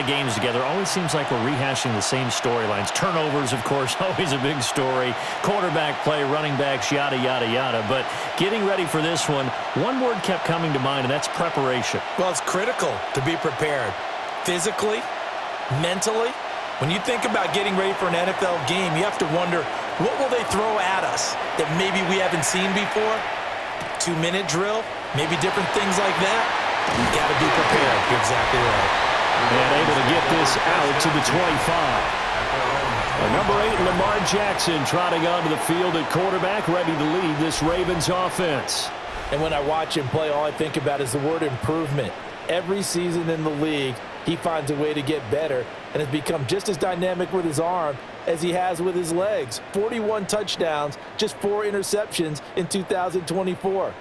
of games together. Always seems like we're rehashing the same storylines. Turnovers, of course, always a big story. Quarterback play, running backs, yada, yada, yada. But getting ready for this one word kept coming to mind, and that's preparation. Well, it's critical to be prepared. Physically, mentally. When you think about getting ready for an NFL game, you have to wonder, what will they throw at us that maybe we haven't seen before? 2-minute drill, maybe different things like that. You've got to be prepared. You're exactly right. And able to get this out to the 25. Number 8, Lamar Jackson, trotting onto the field at quarterback, ready to lead this Ravens offense. And when I watch him play, all I think about is the word improvement. Every season in the league, he finds a way to get better and has become just as dynamic with his arm as he has with his legs. 41 touchdowns, just 4 interceptions in 2024.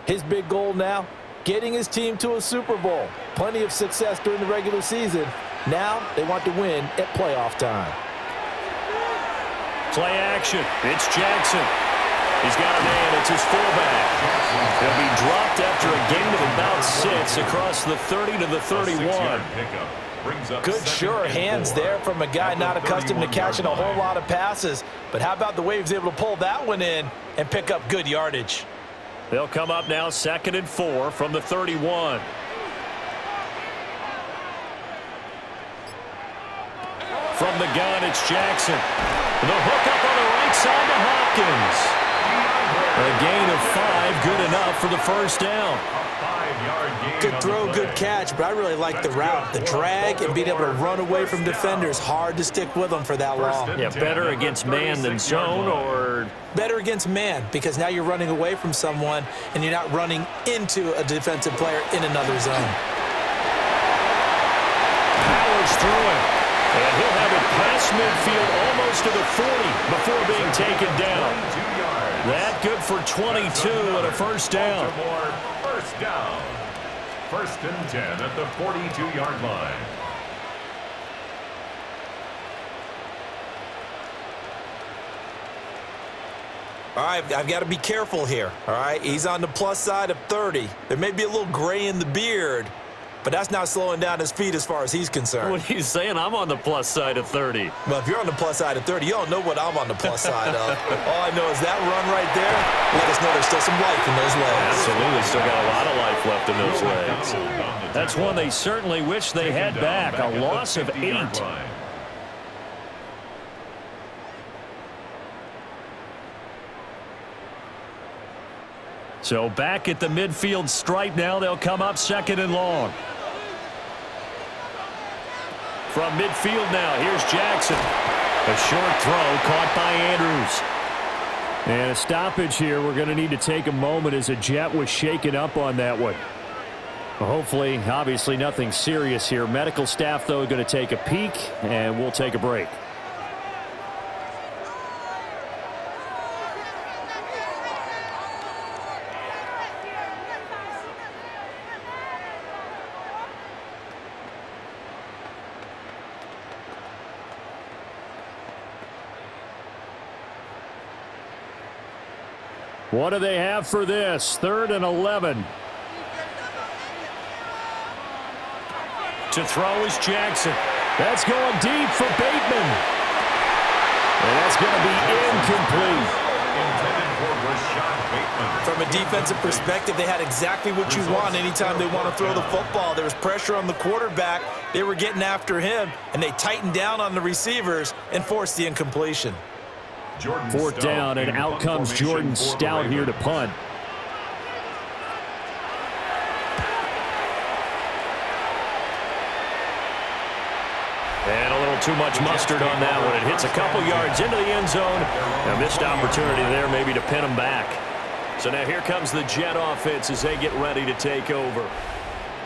His big goal now, getting his team to a Super Bowl. Plenty of success during the regular season. Now they want to win at playoff time. Play action. It's Jackson. He's got a man. It's his fullback. He'll be dropped after a gain of about 6 across the 30 to the 31. Good sure hands there from a guy not accustomed to catching a whole lot of passes. But how about the way he was able to pull that one in and pick up good yardage? They'll come up now 2nd and 4 from the 31. From the gun, it's Jackson. The hook up on the right side to Hopkins. A gain of 5, good enough for the first down. Good throw, good catch, but I really like the route. The drag and being able to run away from defenders. Hard to stick with them for that long. Yeah, better against man than zone, or? Better against man, because now you're running away from someone and you're not running into a defensive player in another zone. Powers through it. And he'll have it past midfield almost to the 40 before being taken down. That good for 22 and a first down. First down. 1st and 10 at the 42-yard line. All right, I've got to be careful here, all right? He's on the plus side of 30. There may be a little gray in the beard, but that's not slowing down his feet as far as he's concerned. What are you saying? I'm on the plus side of 30. Well, if you're on the plus side of 30, you don't know what I'm on the plus side of. All I know is that run right there, let us know there's still some life in those legs. Absolutely, still got a lot of life left in those legs. That's one they certainly wish they had back. A loss of 8. So back at the midfield stripe now, they'll come up 2nd and long. From midfield now, here's Jackson. A short throw caught by Andrews. And a stoppage here. We're going to need to take a moment as a Jet was shaken up on that one. Well, hopefully, obviously nothing serious here. Medical staff, though, going to take a peek, and we'll take a break. What do they have for this? 3rd and 11. To throw is Jackson. That's going deep for Bateman. And that's going to be incomplete. From a defensive perspective, they had exactly what you want anytime they want to throw the football. There was pressure on the quarterback. They were getting after him, and they tightened down on the receivers and forced the incompletion. 4th down, and out comes Jordan Stout here to punt. And a little too much mustard on that one. It hits a couple yards into the end zone. A missed opportunity there maybe to pin them back. So now here comes the Jet offense as they get ready to take over.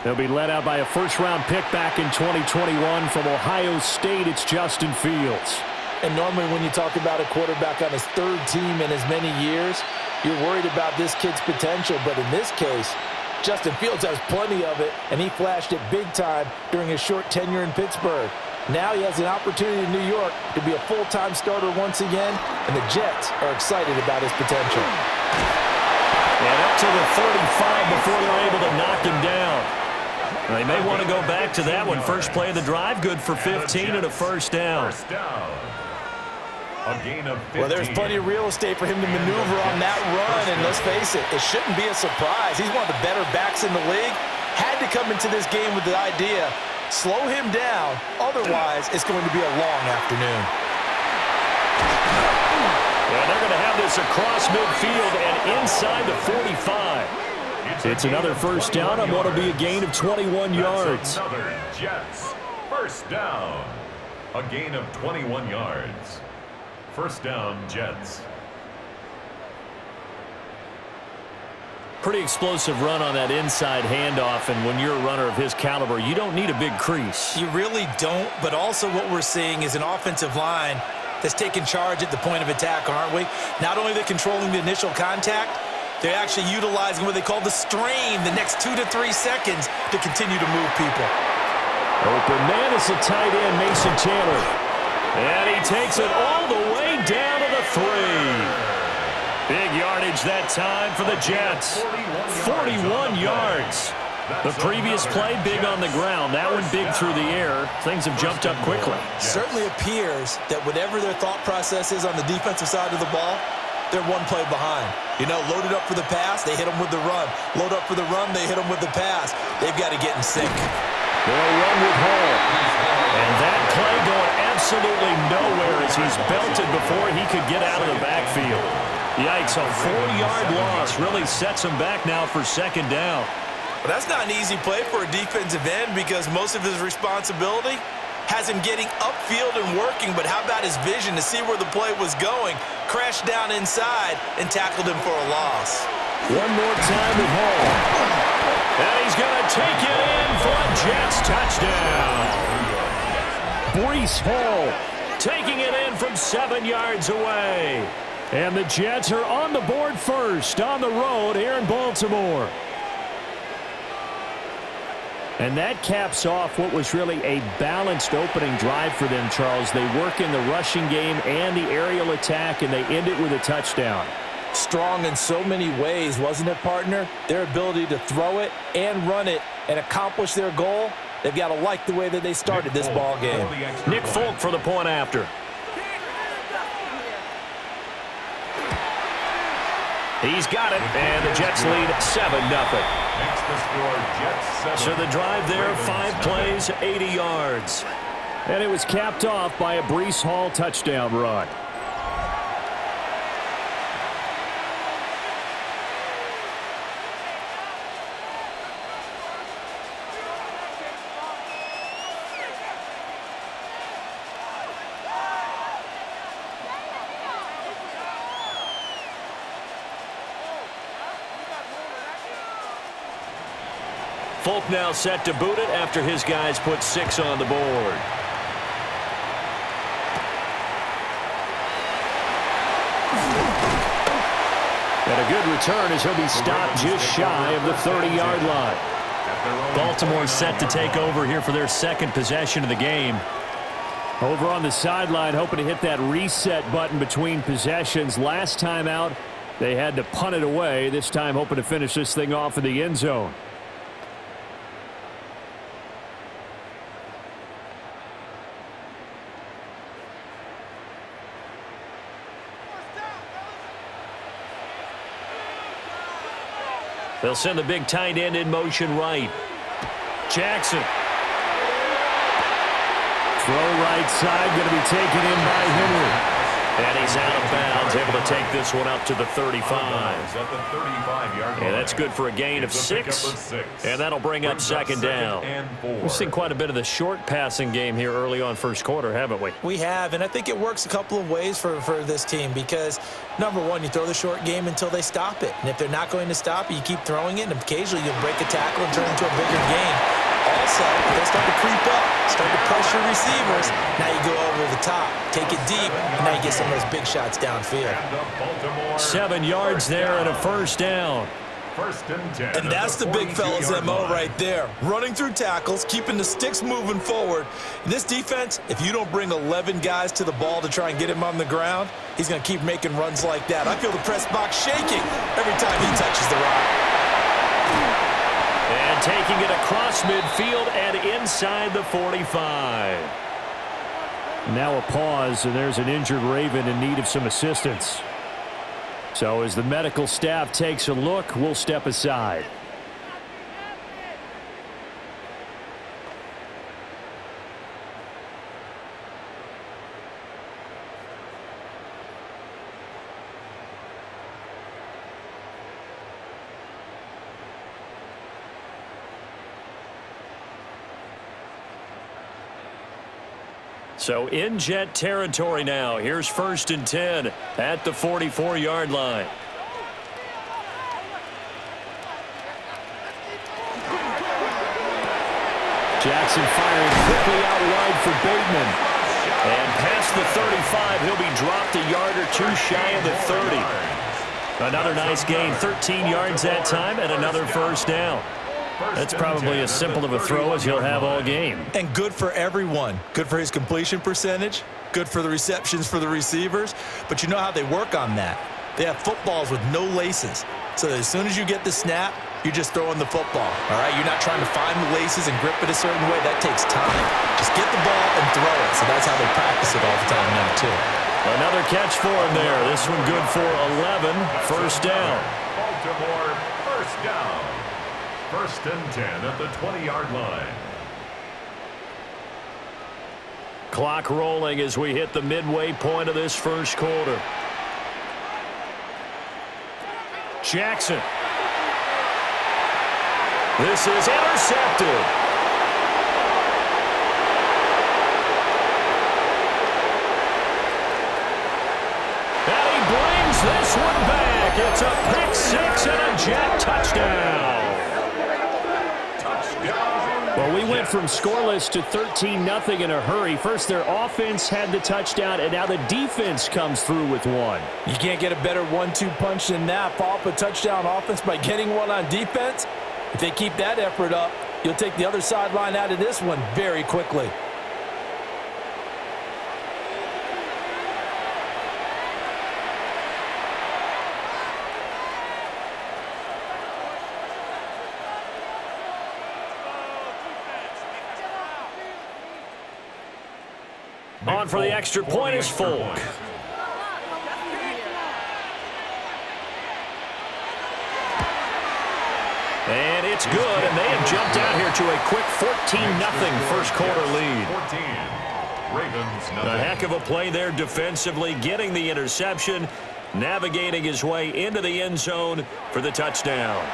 They'll be led out by a first-round pick back in 2021 from Ohio State. It's Justin Fields. And normally when you talk about a quarterback on his 3rd team in as many years, you're worried about this kid's potential. But in this case, Justin Fields has plenty of it, and he flashed it big time during his short tenure in Pittsburgh. Now he has an opportunity in New York to be a full-time starter once again, and the Jets are excited about his potential. And up to the 35 before they're able to knock him down. They may want to go back to that one. First play of the drive, good for 15 and a first down. A gain of 15. Well, there's plenty of real estate for him to maneuver on that run, and let's face it, it shouldn't be a surprise. He's one of the better backs in the league. Had to come into this game with the idea, slow him down, otherwise it's going to be a long afternoon. And they're going to have this across midfield and inside the 45. It's another first down on what will be a gain of 21 yards. Another Jets. First down. A gain of 21 yards. First down, Jets. Pretty explosive run on that inside handoff, and when you're a runner of his caliber, you don't need a big crease. You really don't, but also what we're seeing is an offensive line that's taking charge at the point of attack, aren't we? Not only are they controlling the initial contact, they're actually utilizing what they call the strain, the next 2 to 3 seconds, to continue to move people. Open man is the tight end, Mason Taylor. And he takes it all the way down to the 3. Big yardage that time for the Jets. 41 yards. The previous play, big on the ground. That one big through the air. Things have jumped up quickly. Certainly appears that whatever their thought process is on the defensive side of the ball, they're one play behind. You know, loaded up for the pass, they hit them with the run. Load up for the run, they hit them with the pass. They've got to get in sync. They'll run with Hall. And that play going absolutely nowhere as he's belted before he could get out of the backfield. Yikes, a 4-yard loss really sets him back now for second down. Well, that's not an easy play for a defensive end because most of his responsibility has him getting upfield and working, but how about his vision to see where the play was going? Crashed down inside and tackled him for a loss. One more time with Hall. And he's going to take it in for a Jets touchdown. Breece Hall taking it in from 7 yards away. And the Jets are on the board first on the road here in Baltimore. And that caps off what was really a balanced opening drive for them, Charles. They work in the rushing game and the aerial attack, and they end it with a touchdown. Strong in so many ways, wasn't it, partner? Their ability to throw it and run it and accomplish their goal, they've got to like the way that they started this ball game. Nick Folk for the point after. He's got it, and the Jets lead 7-0. So the drive there, 5 plays, 80 yards. And it was capped off by a Breece Hall touchdown run. Folk now set to boot it after his guys put 6 on the board. And a good return as he'll be stopped just shy of the 30-yard line. Baltimore set to take over here for their second possession of the game. Over on the sideline, hoping to hit that reset button between possessions. Last time out, they had to punt it away. This time hoping to finish this thing off in the end zone. They'll send the big tight end in motion right. Jackson. Throw right side, going to be taken in by Henry. And he's out of bounds, able to take this one up to the 35. And that's good for a gain of 6. And that'll bring up second down. We've seen quite a bit of the short passing game here early on first quarter, haven't we? We have, and I think it works a couple of ways for this team because, number one, you throw the short game until they stop it. And if they're not going to stop it, you keep throwing it, and occasionally you'll break a tackle and turn it into a bigger gain. Also, if they start to creep up, start to pressure receivers, now you go over the top, take it deep, and now you get some of those big shots downfield. 7 yards there and a first down. First and 10. And that's the big fella's MO right there. Running through tackles, keeping the sticks moving forward. This defense, if you don't bring 11 guys to the ball to try and get him on the ground, he's going to keep making runs like that. I feel the press box shaking every time he touches the rock. And taking it across midfield and inside the 45. Now a pause, and there's an injured Raven in need of some assistance. So as the medical staff takes a look, we'll step aside. So in Jet territory now. Here's 1st and 10 at the 44-yard line. Jackson firing quickly out wide for Bateman. And past the 35, he'll be dropped a yard or two shy of the 30. Another nice gain, 13 yards that time, and another 1st down. That's probably as simple of a throw as he'll have all game. And good for everyone. Good for his completion percentage. Good for the receptions for the receivers. But you know how they work on that. They have footballs with no laces. So as soon as you get the snap, you're just throwing the football. All right? You're not trying to find the laces and grip it a certain way. That takes time. Just get the ball and throw it. So that's how they practice it all the time now, too. Another catch for him there. This one good for 11. 1st down. Baltimore, 1st down. 1st and 10 at the 20-yard line. Clock rolling as we hit the midway point of this 1st quarter. Jackson. This is intercepted. And he brings this one back. It's a pick 6 and a Jet touchdown. Well, we went from scoreless to 13-0 in a hurry. First, their offense had the touchdown, and now the defense comes through with one. You can't get a better 1-2 punch than that. Follow up a touchdown offense by getting one on defense. If they keep that effort up, you'll take the other sideline out of this one very quickly. On for the extra point is Folk. And it's good, and they have jumped out here to a quick 14-0 first quarter lead. 14. Ravens, nothing. A heck of a play there defensively, getting the interception, navigating his way into the end zone for the touchdown.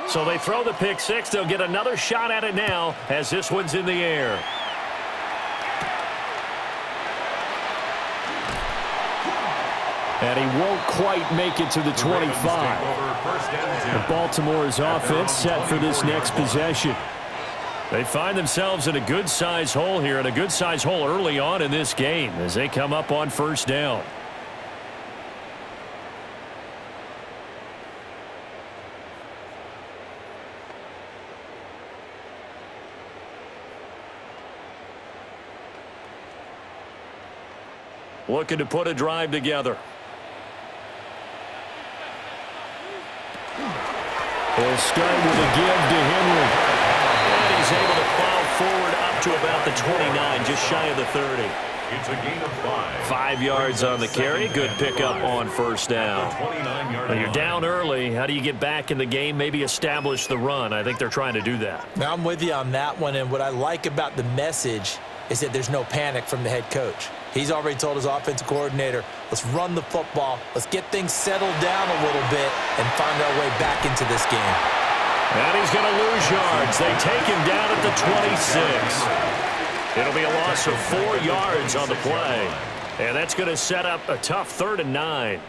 So they throw the pick 6. They'll get another shot at it now as this one's in the air. And he won't quite make it to the 25. And Baltimore's offense set for this next possession. They find themselves in a good-sized hole here, and a good-sized hole early on in this game as they come up on 1st down. Looking to put a drive together. He'll start with a give to Henry. And he's able to plow forward up to about the 29, just shy of the 30. It's a gain of 5. 5 yards on the carry. Good pickup on 1st down. Now you're down early. How do you get back in the game? Maybe establish the run. I think they're trying to do that. Now I'm with you on that one, and what I like about the message is that there's no panic from the head coach. He's already told his offensive coordinator, let's run the football, let's get things settled down a little bit and find our way back into this game. And he's going to lose yards. They take him down at the 26. It'll be a loss of 4 yards on the play. And that's going to set up a tough 3rd and 9.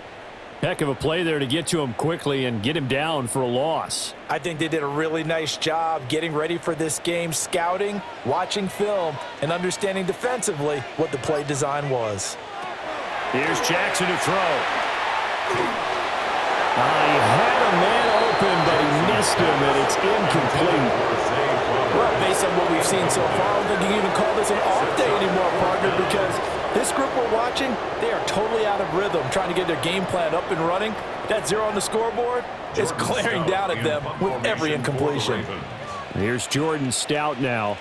Heck of a play there to get to him quickly and get him down for a loss. I think they did a really nice job getting ready for this game, scouting, watching film, and understanding defensively what the play design was. Here's Jackson to throw. He had a man open, but he missed him, and it's incomplete. Well, based on what we've seen so far, I don't think you can even call this an off day anymore, partner, because this group we're watching, they are totally out of rhythm, trying to get their game plan up and running. That 0 on the scoreboard is glaring down at them with every incompletion. Here's Jordan Stout now.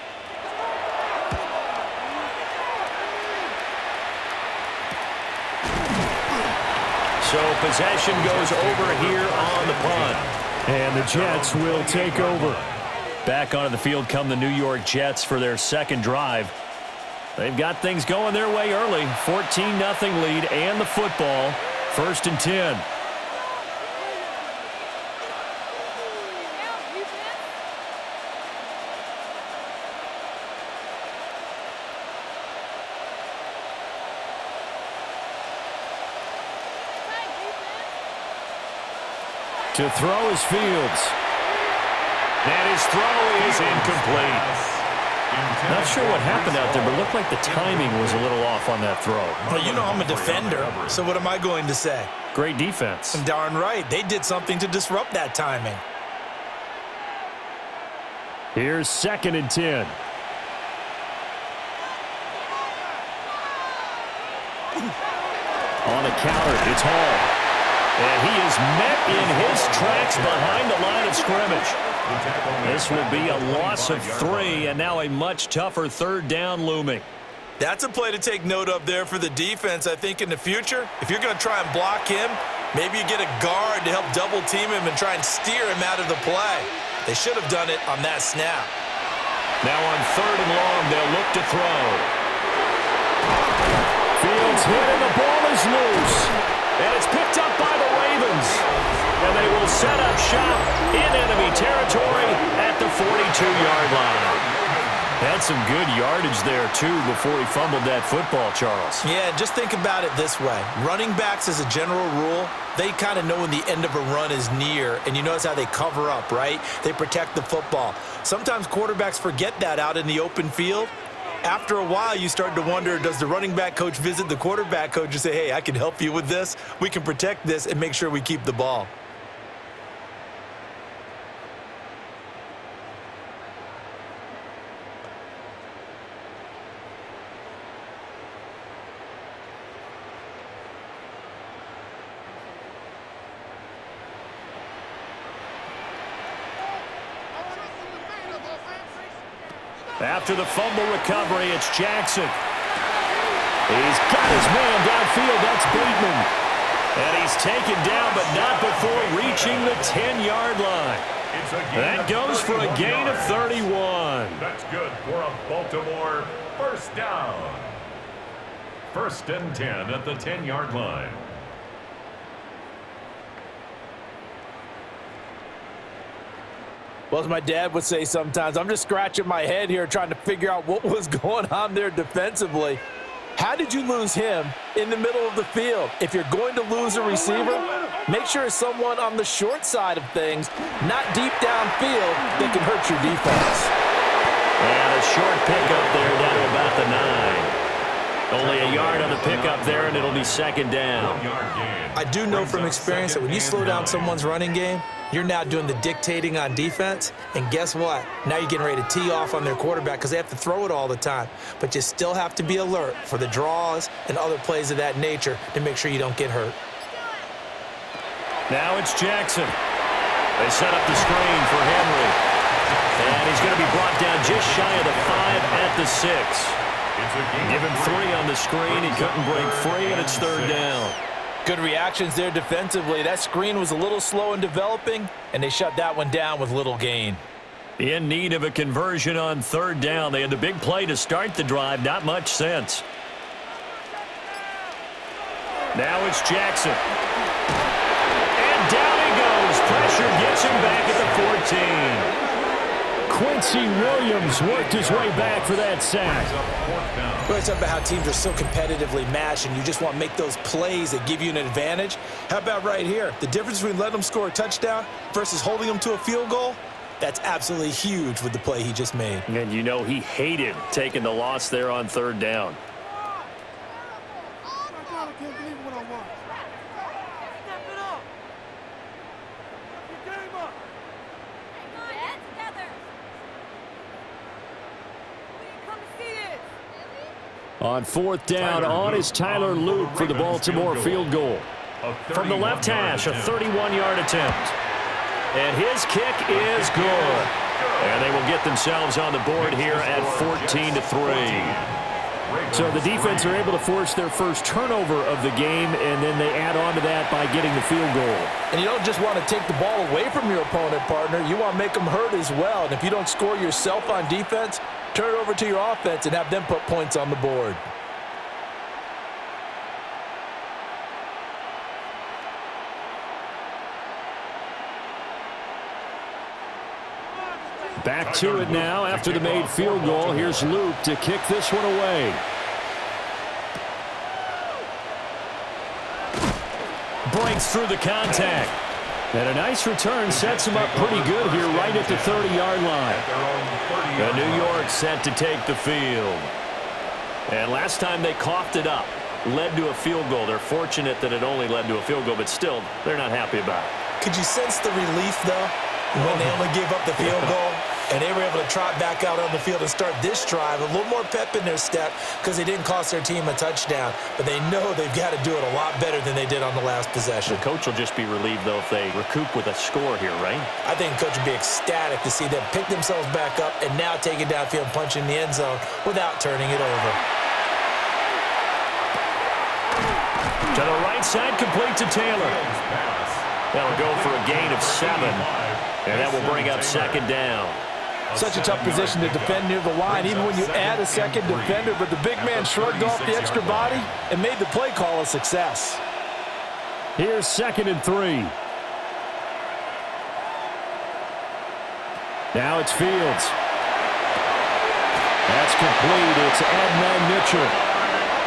So possession goes over here on the punt. And the Jets will take over. Back onto the field come the New York Jets for their second drive. They've got things going their way early. 14-0 lead and the football. 1st and 10. To throw is Fields. And his throw is incomplete. Not sure what happened out there, but it looked like the timing was a little off on that throw. Well, you know I'm a defender, so what am I going to say? Great defense. Darn right. They did something to disrupt that timing. Here's 2nd and 10. On a counter, it's Hall. And he is met in his tracks behind the line of scrimmage. This will be a loss of 3, and now a much tougher 3rd down looming. That's a play to take note of there for the defense, I think, in the future. If you're going to try and block him, maybe you get a guard to help double-team him and try and steer him out of the play. They should have done it on that snap. Now on 3rd and long, they'll look to throw. Fields hit, and the ball is loose. And it's picked up by the Ravens. And they will set up shop in enemy territory at the 42-yard line. Had some good yardage there, too, before he fumbled that football, Charles. Yeah, just think about it this way. Running backs, as a general rule, they kind of know when the end of a run is near, and you notice how they cover up, right? They protect the football. Sometimes quarterbacks forget that out in the open field. After a while, you start to wonder, does the running back coach visit the quarterback coach and say, hey, I can help you with this. We can protect this and make sure we keep the ball. After the fumble recovery, it's Jackson. He's got his man downfield. That's Bateman. And he's taken down, but not before reaching the 10-yard line. That goes for a gain of 31. That's good for a Baltimore 1st down. 1st and 10 at the 10-yard line. Well, as my dad would say sometimes, I'm just scratching my head here trying to figure out what was going on there defensively. How did you lose him in the middle of the field? If you're going to lose a receiver, make sure it's someone on the short side of things, not deep downfield, that can hurt your defense. And a short pickup there down to about the 9. Only a yard on the pickup there, and it'll be 2nd down. I do know from experience that when you slow down someone's running game, you're now doing the dictating on defense, and guess what? Now you're getting ready to tee off on their quarterback because they have to throw it all the time. But you still have to be alert for the draws and other plays of that nature to make sure you don't get hurt. Now it's Jackson. They set up the screen for Henry. And he's going to be brought down just shy of the 5 at the 6. Give him 3 on the screen. He couldn't break free, and it's 3rd down. Good reactions there defensively. That screen was a little slow in developing, and they shut that one down with little gain. In need of a conversion on 3rd down. They had the big play to start the drive. Not much sense. Now it's Jackson. And down he goes. Pressure gets him back at the 14. Quincy Williams worked his way back for that sack. We're talking about how teams are so competitively matched and you just want to make those plays that give you an advantage. How about right here? The difference between letting them score a touchdown versus holding them to a field goal, that's absolutely huge with the play he just made. And you know he hated taking the loss there on 3rd down. On fourth down, on is Tyler Loop for the Baltimore field goal. From the left hash, a 31-yard attempt. And his kick is good. And they will get themselves on the board here at 14-3. So the defense are able to force their first turnover of the game, and then they add on to that by getting the field goal. And you don't just want to take the ball away from your opponent, partner. You want to make them hurt as well. And if you don't score yourself on defense, turn it over to your offense and have them put points on the board. Back to it now after the made field goal. Here's Loop to kick this one away. Breaks through the contact. And a nice return sets him up pretty good here right at the 30-yard line. And New York set to take the field. And last time they coughed it up, led to a field goal. They're fortunate that it only led to a field goal, but still, they're not happy about it. Could you sense the relief, though, when they only gave up the field goal? And they were able to trot back out on the field and start this drive. A little more pep in their step because they didn't cost their team a touchdown. But they know they've got to do it a lot better than they did on the last possession. The coach will just be relieved, though, if they recoup with a score here, right? I think the coach would be ecstatic to see them pick themselves back up and now take it downfield and punch in the end zone without turning it over. To the right side, complete to Taylor. That'll go for a gain of 7. And that will bring up second down. Such a tough position to defend near the line, even when you add a second defender. But the big man shrugged off the extra body and made the play call a success. Here's 2nd and 3. Now it's Fields. That's complete. It's Adnan Mitchell.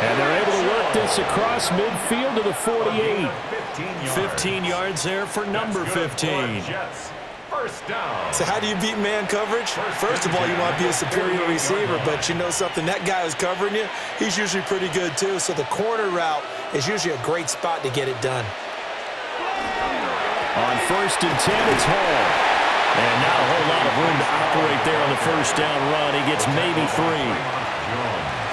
And they're able to work this across midfield to the 48. 15 yards there for number 15. So how do you beat man coverage? First of all, you want to be a superior receiver, but you know something, that guy who's covering you, he's usually pretty good too. So the corner route is usually a great spot to get it done. On 1st and 10, it's Hall. And not a whole lot of room to operate there on the first down run. He gets maybe 3.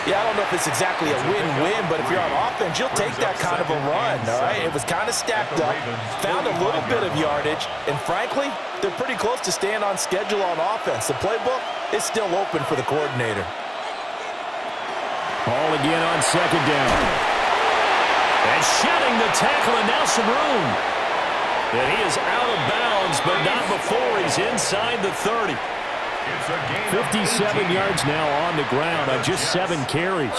Yeah, I don't know if it's exactly a win-win, but if you're on offense, you'll take that kind of a run, all right? It was kind of stacked up, found a little bit of yardage, and frankly, they're pretty close to staying on schedule on offense. The playbook is still open for the coordinator. Hall again on 2nd down. And shedding the tackle, and now some room. And he is out of bounds, but not before he's inside the 30. 57 yards now on the ground on just 7 carries.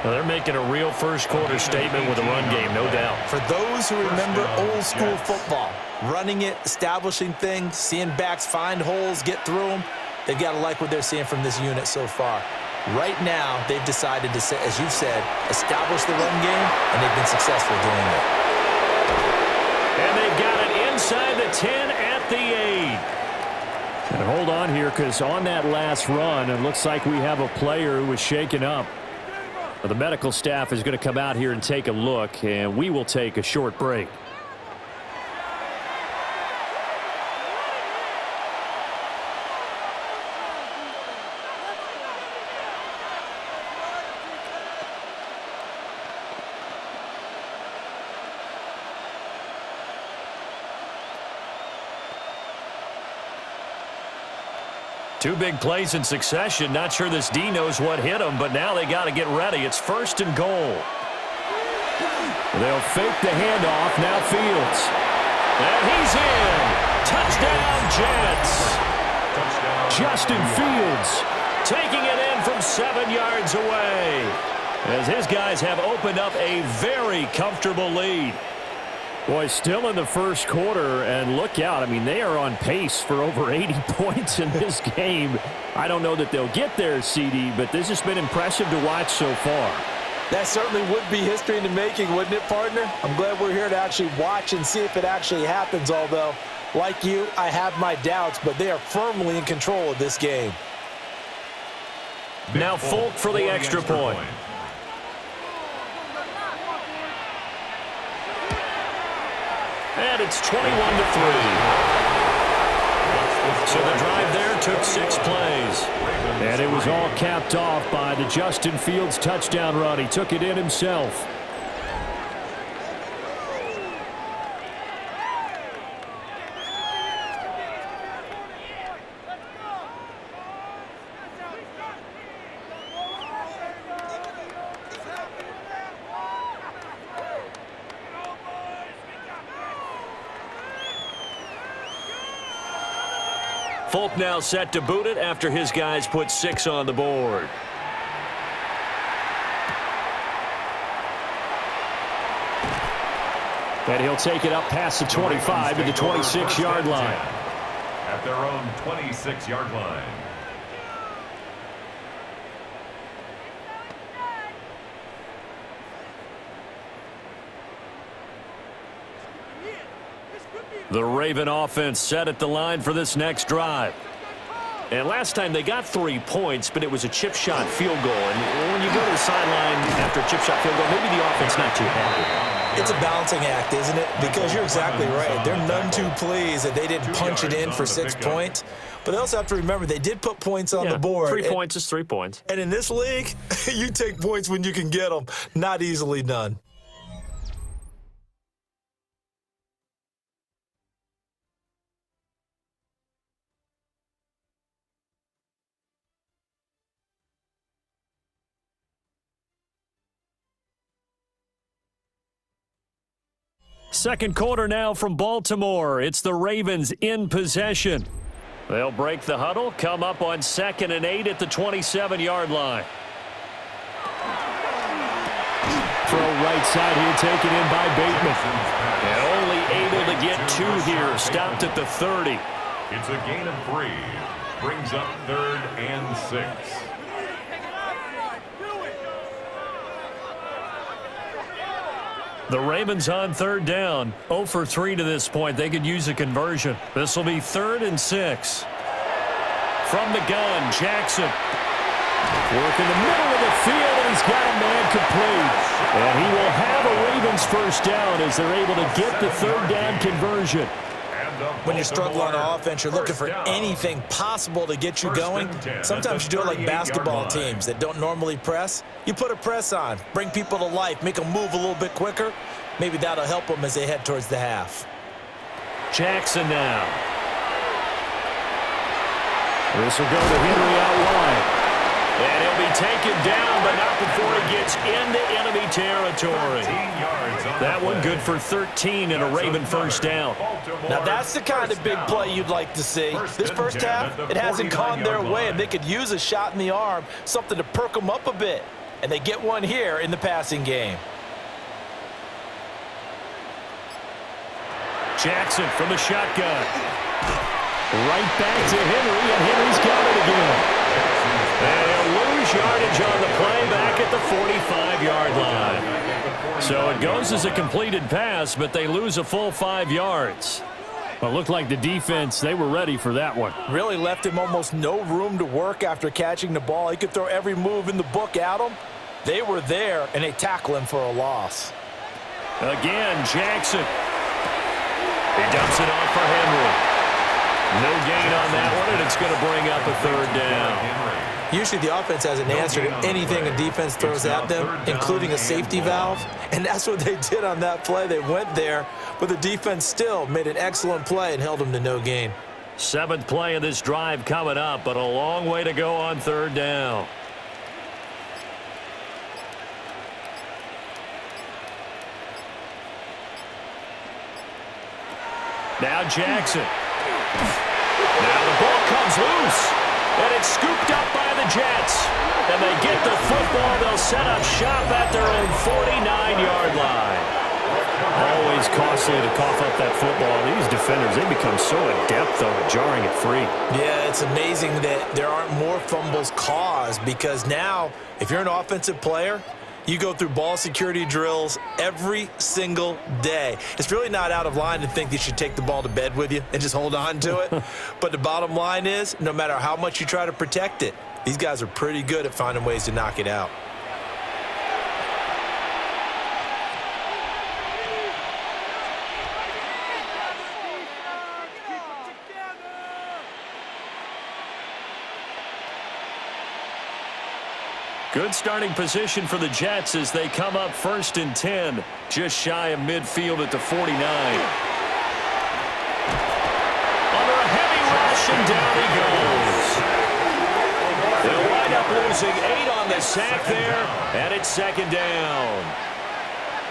Well, they're making a real first-quarter statement with a run game, no doubt. For those who remember old-school football, running it, establishing things, seeing backs find holes, get through them, they've got to like what they're seeing from this unit so far. Right now, they've decided to, as you've said, establish the run game, and they've been successful doing it. And they've got it inside the 10 at the 8. And hold on here, because on that last run, it looks like we have a player who was shaken up. The medical staff is going to come out here and take a look, and we will take a short break. Two big plays in succession. Not sure this D knows what hit him, but now they got to get ready. It's 1st and goal. They'll fake the handoff. Now Fields. And he's in. Touchdown, Jets. Justin Fields taking it in from 7 yards away, as his guys have opened up a very comfortable lead. Boy, still in the first quarter, and look out. I mean, they are on pace for over 80 points in this game. I don't know that they'll get there, CD, but this has been impressive to watch so far. That certainly would be history in the making, wouldn't it, partner? I'm glad we're here to actually watch and see if it actually happens, although, like you, I have my doubts, but they are firmly in control of this game. Now Folk for the extra point. And it's 21-3. So the drive there took 6 plays. And it was all capped off by the Justin Fields touchdown run. He took it in himself. Folk now set to boot it after his guys put 6 on the board. And he'll take it up past the 25 to the 26-yard line. At their own 26-yard line. The Raven offense set at the line for this next drive. And last time they got 3 points, but it was a chip shot field goal. And when you go to the sideline after a chip shot field goal, maybe the offense not too happy. It's a balancing act, isn't it? Because you're exactly right. They're none too pleased that they didn't punch it in for 6 points. But they also have to remember they did put points on the board. 3 points is 3 points. And in this league, you take points when you can get them. Not easily done. Second quarter now from Baltimore. It's the Ravens in possession. They'll break the huddle, come up on 2nd and 8 at the 27-yard line. Throw right side here, taken in by Bateman. And only able to get 2 here, stopped at the 30. It's a gain of 3. Brings up 3rd and 6. The Ravens on 3rd down. 0 for 3 to this point. They could use a conversion. This will be 3rd and 6. From the gun, Jackson. Work in the middle of the field, and he's got a man complete. And he will have a Ravens first down as they're able to get the 3rd down conversion. When you struggle on offense, you're looking for anything possible to get you going. Sometimes you do it like basketball teams that don't normally press. You put a press on, bring people to life, make them move a little bit quicker. Maybe that'll help them as they head towards the half. Jackson now. This will go to Henry out wide. And he'll be taken down, but not before he gets into enemy territory. That one good for 13 and a Raven first down. Now that's the kind of big play you'd like to see. This first half, it hasn't gone their way, and they could use a shot in the arm, something to perk them up a bit. And they get one here in the passing game. Jackson from the shotgun. Right back to Henry, and Henry's got it again. And he'll lose yardage on the play back at the 45-yard line. So it goes as a completed pass, but they lose a full 5 yards. Well, it looked like the defense, they were ready for that one. Really left him almost no room to work after catching the ball. He could throw every move in the book at him. They were there, and they tackle him for a loss. Again, Jackson. He dumps it off for Henry. No gain on that one, and it's going to bring up a 3rd down. Usually the offense has an answer to anything a defense throws at them, including a safety valve, and that's what they did on that play. They went there, but the defense still made an excellent play and held them to no gain. 7th play of this drive coming up, but a long way to go on 3rd down. Now Jackson. Now the ball comes loose, and it's scooped up by the Jets. And they get the football. They'll set up shop at their own 49-yard line. Always costly to cough up that football. These defenders, they become so adept, though, at jarring it free. Yeah, it's amazing that there aren't more fumbles caused, because now, if you're an offensive player, you go through ball security drills every single day. It's really not out of line to think that you should take the ball to bed with you and just hold on to it. But the bottom line is, no matter how much you try to protect it, these guys are pretty good at finding ways to knock it out. Good starting position for the Jets as they come up 1st and 10, just shy of midfield at the 49. Under a heavy rush, and down he goes. They'll wind up losing 8 on the sack there, and it's 2nd down.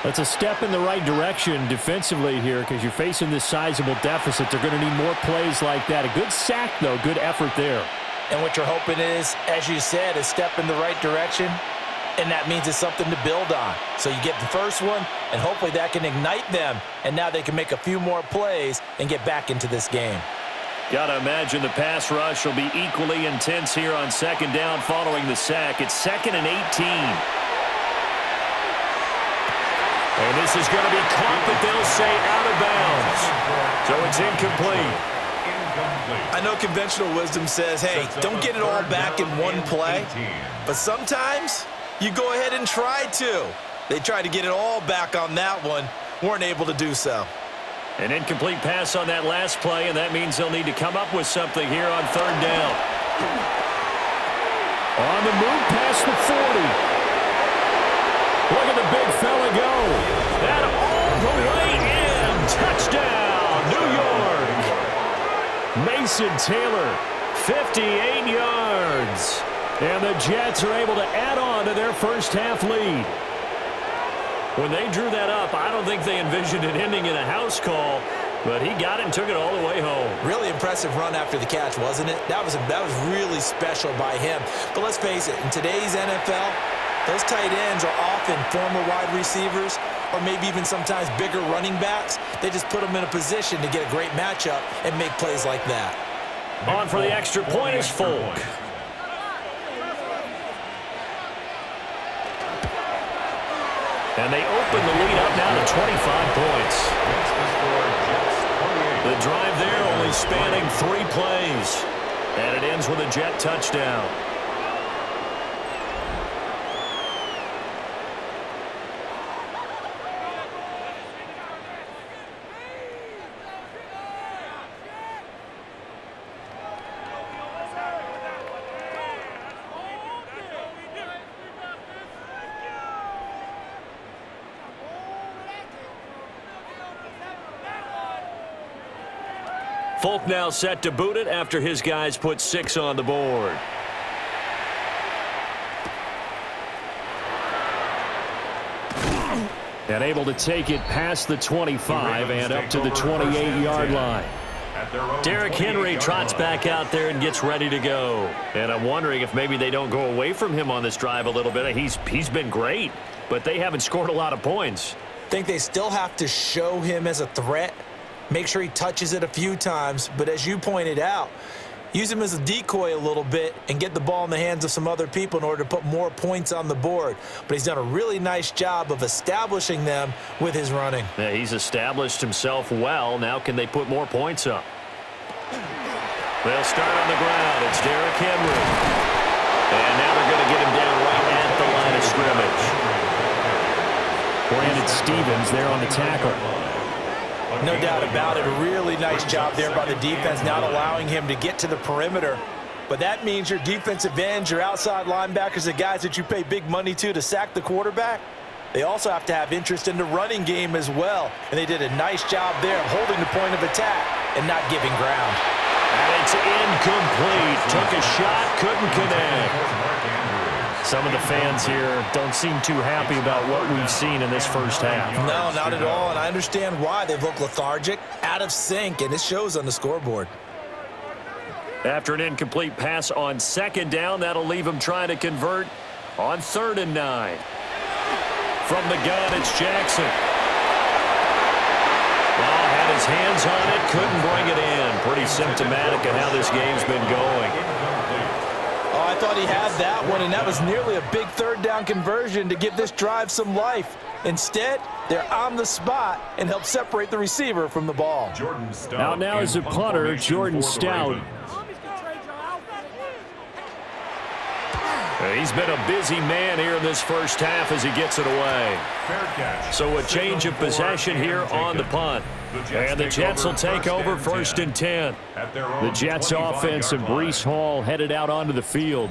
That's a step in the right direction defensively here because you're facing this sizable deficit. They're going to need more plays like that. A good sack, though. Good effort there. And what you're hoping is, as you said, a step in the right direction, and that means it's something to build on. So you get the first one, and hopefully that can ignite them, and now they can make a few more plays and get back into this game. Got to imagine the pass rush will be equally intense here on 2nd down following the sack. It's 2nd and 18. And this is going to be caught, but they'll say out of bounds. So it's incomplete. I know conventional wisdom says, hey, don't get it all back in one play. But sometimes you go ahead and try to. They tried to get it all back on that one. Weren't able to do so. An incomplete pass on that last play, and that means they'll need to come up with something here on 3rd down. On the move past the 40. Look at the big fella go. And all the way in. Touchdown, New York. Mason Taylor, 58 yards. and the Jets are able to add on to their first half lead. When they drew that up, I don't think they envisioned it ending in a house call, but he got it and took it all the way home. Really impressive run after the catch, wasn't it? That was really special by him. But let's face it, in today's NFL, those tight ends are often former wide receivers or maybe even sometimes bigger running backs. They just put them in a position to get a great matchup and make plays like that. On for the extra point is Folk. And they open the lead up now to 25 points. The drive there only spanning 3 plays. And it ends with a Jet touchdown. Folk now set to boot it after his guys put 6 on the board. And able to take it past the 25 and up to the 28-yard line. Derrick Henry trots back out there and gets ready to go. And I'm wondering if maybe they don't go away from him on this drive a little bit. He's been great, but they haven't scored a lot of points. Think they still have to show him as a threat. Make sure he touches it a few times, but as you pointed out, use him as a decoy a little bit and get the ball in the hands of some other people in order to put more points on the board. But he's done a really nice job of establishing them with his running. Yeah, he's established himself well. Now can they put more points up? They'll start on the ground. It's Derrick Henry. And now they're going to get him down right at the line of scrimmage. Brandon Stevens there on the tackle. No doubt about it. A really nice job there by the defense, not allowing him to get to the perimeter. But that means your defensive ends, your outside linebackers, the guys that you pay big money to sack the quarterback, they also have to have interest in the running game as well. And they did a nice job there of holding the point of attack and not giving ground. And it's incomplete. Took a shot, couldn't connect. Some of the fans here don't seem too happy about what we've seen in this first half. No, not at all, and I understand why. They've looked lethargic, out of sync, and it shows on the scoreboard. After an incomplete pass on 2nd down, that'll leave him trying to convert on 3rd and 9. From the gun, it's Jackson. Well, had his hands on it, couldn't bring it in. Pretty symptomatic of how this game's been going. Oh, I thought he had that one, and that was nearly a big 3rd down conversion to give this drive some life. Instead, they're on the spot and help separate the receiver from the ball. Out now is a punter, Jordan Stout. He's been a busy man here in this first half as he gets it away. So a change of possession here on the punt. And the Jets will take over 1st and 10. The Jets offense and Breece Hall headed out onto the field.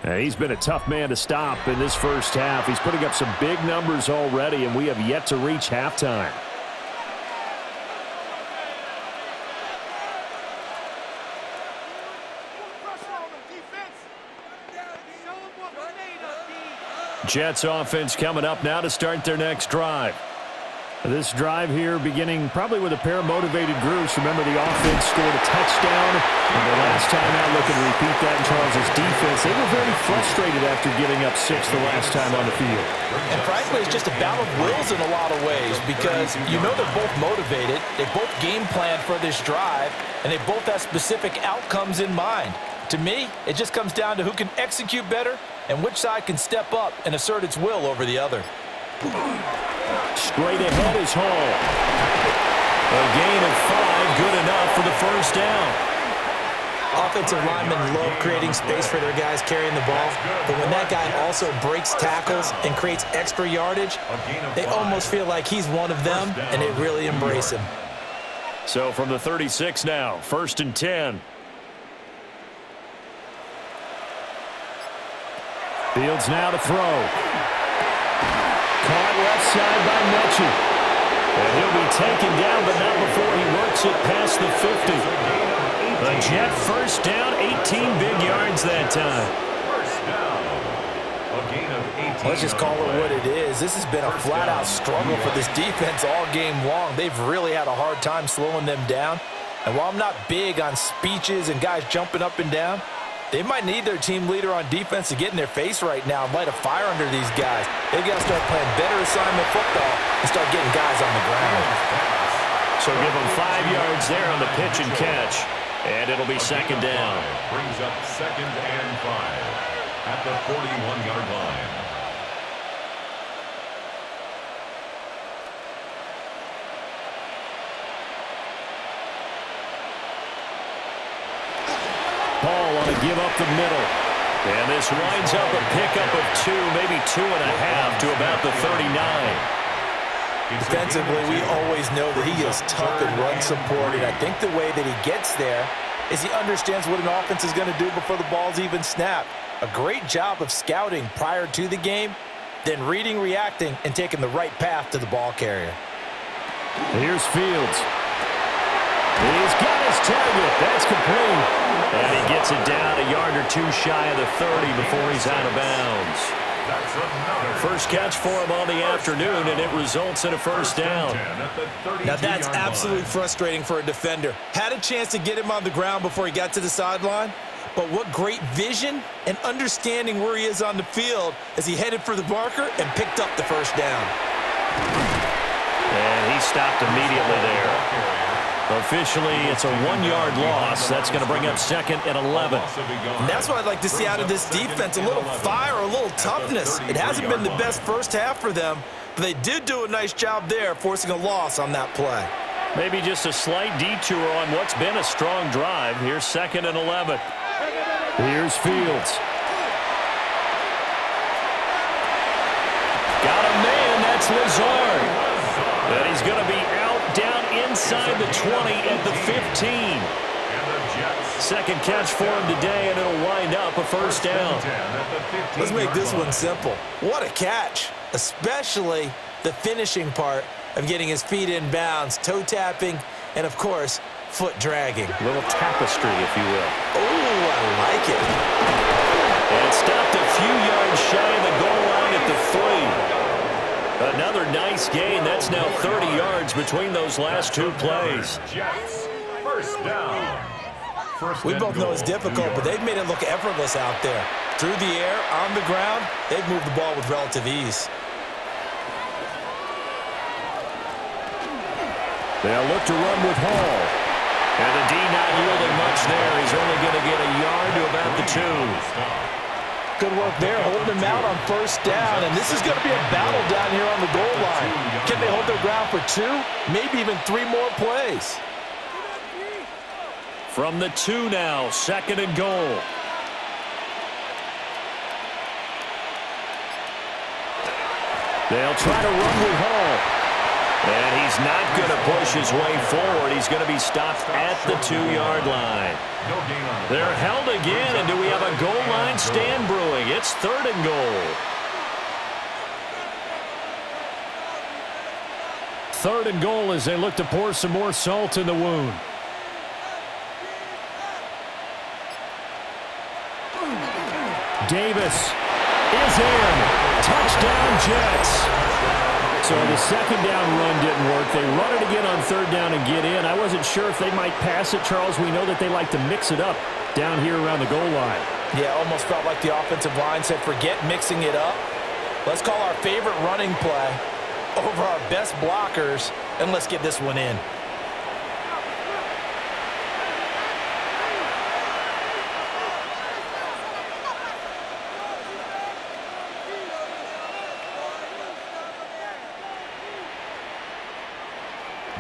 And he's been a tough man to stop in this first half. He's putting up some big numbers already, and we have yet to reach halftime. Jets offense coming up now to start their next drive. This drive here beginning probably with a pair of motivated groups. Remember, the offense scored a touchdown. And the last time out, looking to repeat that in Charles' defense. They were very frustrated after giving up 6 the last time on the field. And frankly, it's just a battle of wills in a lot of ways because you know they're both motivated. They both game planned for this drive, and they both have specific outcomes in mind. To me, it just comes down to who can execute better and which side can step up and assert its will over the other. Straight ahead is Hall. A gain of 5, good enough for the first down. Offensive linemen love creating space for their guys carrying the ball, but when that guy also breaks tackles and creates extra yardage, they almost feel like he's one of them, and they really embrace him. So from the 36 now, 1st and 10. Fields now to throw. Caught left side by Mechie. And he'll be taken down, but not before he works it past the 50. The Jet first down, 18 big yards that time. First down. A gain of 18. Let's just call it what it is. This has been a flat-out struggle for this defense all game long. They've really had a hard time slowing them down. And while I'm not big on speeches and guys jumping up and down, they might need their team leader on defense to get in their face right now and light a fire under these guys. They've got to start playing better assignment football and start getting guys on the ground. So give them 5 yards there on the pitch and catch. And it'll be second down. Brings up 2nd and 5 at the 41-yard line. Paul want to give up the middle. And this winds up a pickup of 2, maybe 2.5 to about the 39. Defensively, we always know that he is tough and run supported. I think the way that he gets there is he understands what an offense is going to do before the ball's even snapped. A great job of scouting prior to the game, then reading, reacting, and taking the right path to the ball carrier. Here's Fields. He's got his target. That's complete. And he gets it down a yard or 2 shy of the 30 before he's out of bounds. First catch for him on the afternoon, and it results in a first down. Now that's absolutely frustrating for a defender. Had a chance to get him on the ground before he got to the sideline, but what great vision and understanding where he is on the field as he headed for the marker and picked up the first down. And he stopped immediately there. Officially, it's a 1-yard loss. That's going to bring up 2nd and 11. And that's what I'd like to see out of this defense, a little fire, a little toughness. It hasn't been the best first half for them, but they did do a nice job there, forcing a loss on that play. Maybe just a slight detour on what's been a strong drive. Here's 2nd and 11. Here's Fields. Got a man, that's Lazard. And he's going to be out down inside the 20 at the 15. Second catch for him today, and it'll wind up a first down. Let's make this one simple. What a catch, especially the finishing part of getting his feet in bounds, toe tapping, and of course, foot dragging. A little tapestry, if you will. Oh, I like it. And it stopped a few yards shy of the goal line at the 3. Another nice gain. That's now 30 yards between those last 2 plays. First down. We both know it's difficult, but they've made it look effortless out there. Through the air, on the ground, they've moved the ball with relative ease. They'll look to run with Hall. And the D not yielding much there. He's only going to get a yard to about the 2. Good work there, holding him out on first down, and this is going to be a battle down here on the goal line. Can they hold their ground for 2, maybe even 3 more plays? From the 2 now, 2nd and goal. They'll try to run with Hall. And he's not going to push his way forward. He's going to be stopped at the 2-yard line. They're held again, and do we have a goal line stand brewing? It's 3rd and goal. 3rd and goal as they look to pour some more salt in the wound. Davis is in. Touchdown, Jets. So the 2nd down run didn't work. They run it again on 3rd down and get in. I wasn't sure if they might pass it, Charles. We know that they like to mix it up down here around the goal line. Yeah, almost felt like the offensive line said, forget mixing it up. Let's call our favorite running play over our best blockers, and let's get this one in.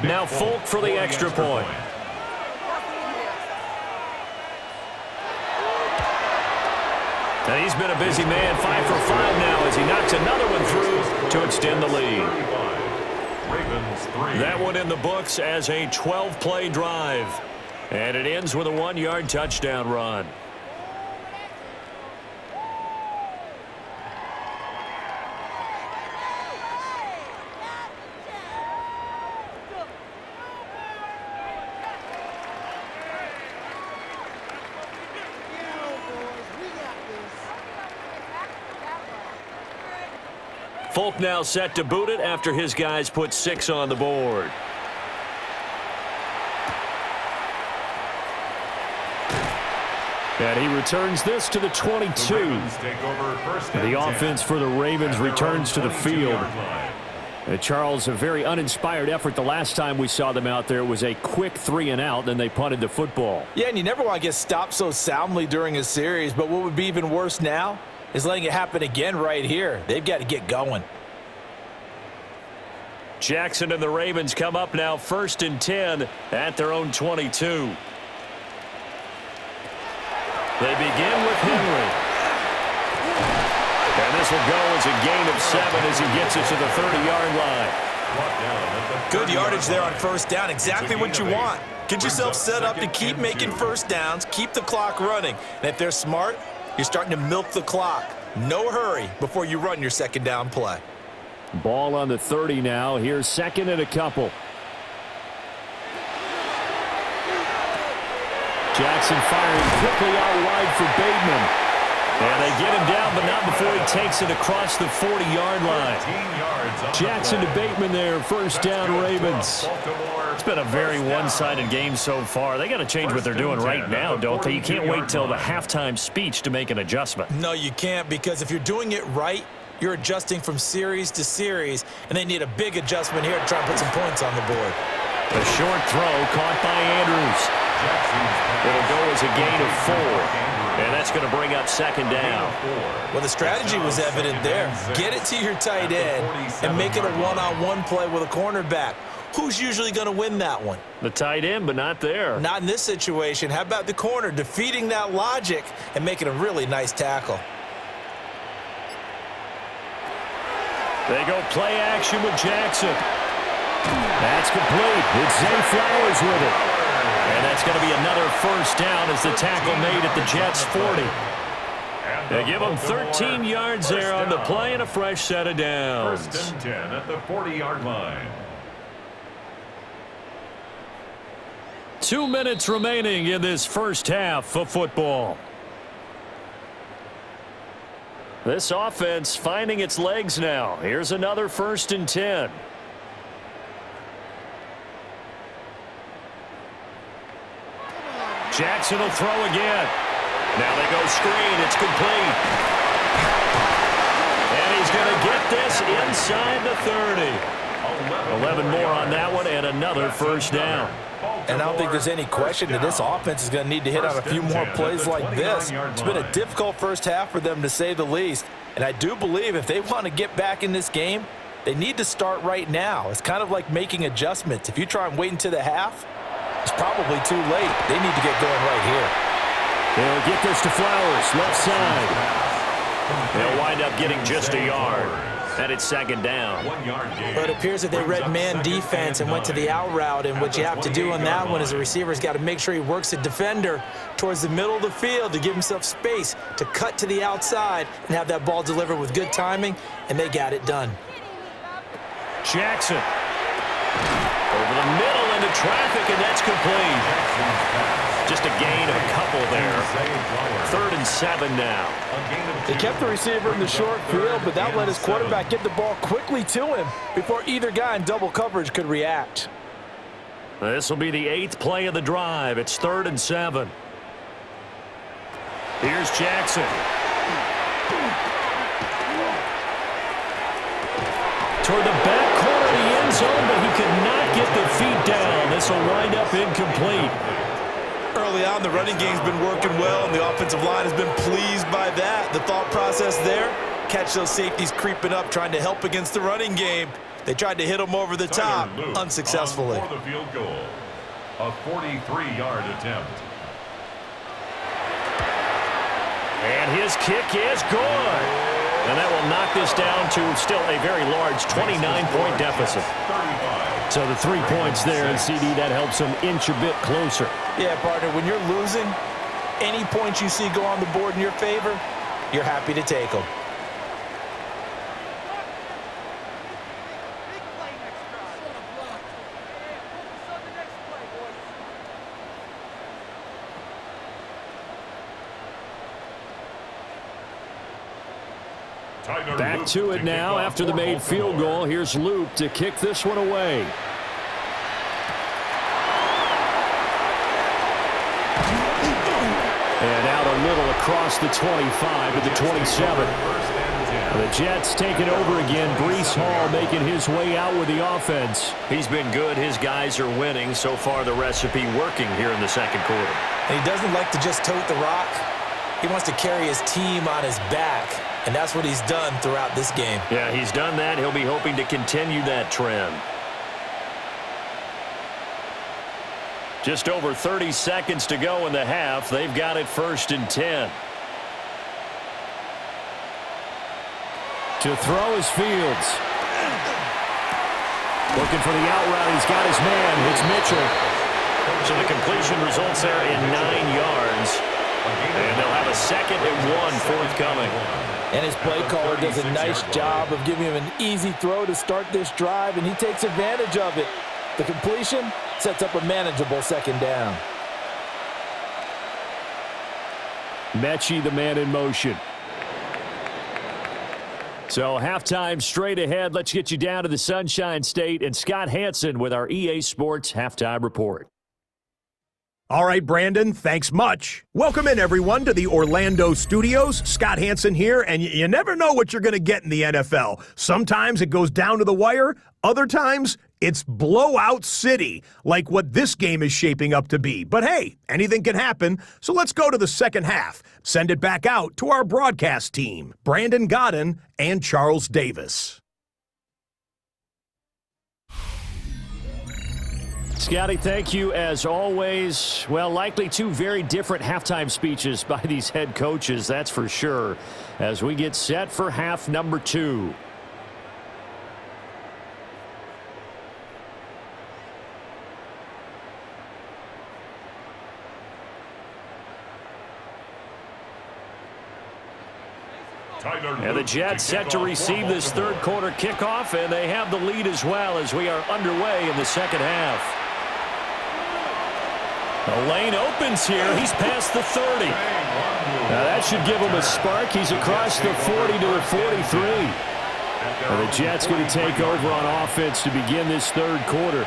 Now Folk for the extra point. And he's been a busy man, 5 for 5 now as he knocks another one through to extend the lead. That one in the books as a 12-play drive. And it ends with a 1-yard touchdown run. Folk now set to boot it after his guys put 6 on the board. And he returns this to the 22. The offense for the Ravens returns to the field. Charles, a very uninspired effort the last time we saw them out there. It was a quick 3-and-out, then they punted the football. Yeah, and you never want to get stopped so soundly during a series, but what would be even worse now is letting it happen again right here. They've got to get going. Jackson and the Ravens come up now 1st and 10 at their own 22. They begin with Henry. And this will go as a gain of 7 as he gets it to the 30-yard line. Good yardage there on 1st down. Exactly what you want. Get yourself set up to keep making 1st downs, keep the clock running. And if they're smart, you're starting to milk the clock. No hurry before you run your 2nd down play. Ball on the 30 now. Here's 2nd and a couple. Jackson firing quickly out wide for Bateman. And they get him down, but not before he takes it across the 40-yard line. Jackson to Bateman there. 1st down, Ravens. It's been a very one-sided game so far. They got to change what they're doing right now, don't they? You can't wait till the halftime speech to make an adjustment. No, you can't, because if you're doing it right, you're adjusting from series to series, and they need a big adjustment here to try and put some points on the board. A short throw caught by Andrews. It'll go as a gain of 4, and that's going to bring up 2nd down. Well, the strategy was evident there. Get it to your tight end and make it a one-on-one play with a cornerback. Who's usually going to win that one? The tight end, but not there. Not in this situation. How about the corner defeating that logic and making a really nice tackle? They go play action with Jackson. That's complete. It's Zay Flowers with it. And that's going to be another 1st down as the tackle made at the Jets' 40. They give them 13 yards there on the play and a fresh set of downs. 1st and 10 at the 40-yard line. 2 minutes remaining in this first half of football. This offense finding its legs now. Here's another 1st and 10. Jackson will throw again. Now they go screen. It's complete. And he's going to get this inside the 30. 11 more on that one and another 1st down. And I don't think there's any question that this offense is going to need to hit on a few more plays like this. It's been a difficult first half for them, to say the least. And I do believe if they want to get back in this game, they need to start right now. It's kind of like making adjustments. If you try and wait until the half, it's probably too late. They need to get going right here. They'll get this to Flowers, left side. They'll wind up getting just a yard. And it's second down. 1 yard gain. But it appears that they read man defense and went to the out route, and what you have to do on that one is the receiver's got to make sure he works the defender towards the middle of the field to give himself space to cut to the outside and have that ball delivered with good timing, and they got it done. Jackson. Over the middle into traffic, and that's complete. Just a gain of a couple there. 3rd and 7 now. They kept the receiver in the short field, but that let his quarterback get the ball quickly to him before either guy in double coverage could react. This will be the 8th play of the drive. It's 3rd and 7. Here's Jackson. Toward the back corner of the end zone, but he could not get the feet down. This will wind up incomplete. Early on, the running game's been working well, and the offensive line has been pleased by that. The thought process there, catch those safeties creeping up, trying to help against the running game. They tried to hit them over the top, unsuccessfully. For the field goal, a 43-yard attempt. And his kick is good. And that will knock this down to still a very large 29-point deficit. 35. So the 3 points there, and CD, that helps them inch a bit closer. Yeah, partner, when you're losing, any points you see go on the board in your favor, you're happy to take them. Back to it now after the made field goal. Here's Luke to kick this one away. And out a little across the 25 to the 27. The Jets take it over again. Breece Hall making his way out with the offense. He's been good. His guys are winning. So far, the recipe working here in the second quarter. And he doesn't like to just tote the rock. He wants to carry his team on his back, and that's what he's done throughout this game. Yeah, he's done that. He'll be hoping to continue that trend. Just over 30 seconds to go in the half. They've got it 1st and 10. To throw is Fields. Looking for the out route. He's got his man. It's Mitchell. So the completion results there in 9 yards. And they'll have a 2nd and 1 forthcoming. And his play caller does a nice job of giving him an easy throw to start this drive, and he takes advantage of it. The completion sets up a manageable 2nd down. Mechie, the man in motion. So halftime straight ahead. Let's get you down to the Sunshine State and Scott Hansen with our EA Sports Halftime Report. All right, Brandon, thanks much. Welcome in, everyone, to the Orlando studios. Scott Hansen here, and you never know what you're going to get in the NFL. Sometimes it goes down to the wire. Other times, it's blowout city, like what this game is shaping up to be. But hey, anything can happen, so let's go to the second half. Send it back out to our broadcast team, Brandon Godden and Charles Davis. Scotty, thank you as always. Well, likely 2 very different halftime speeches by these head coaches, that's for sure, as we get set for half number 2. And the Jets set to receive this third quarter kickoff, and they have the lead as well as we are underway in the second half. The lane opens here. He's past the 30. Now that should give him a spark. He's across the 40 to the 43. And the Jets going to take over on offense to begin this third quarter.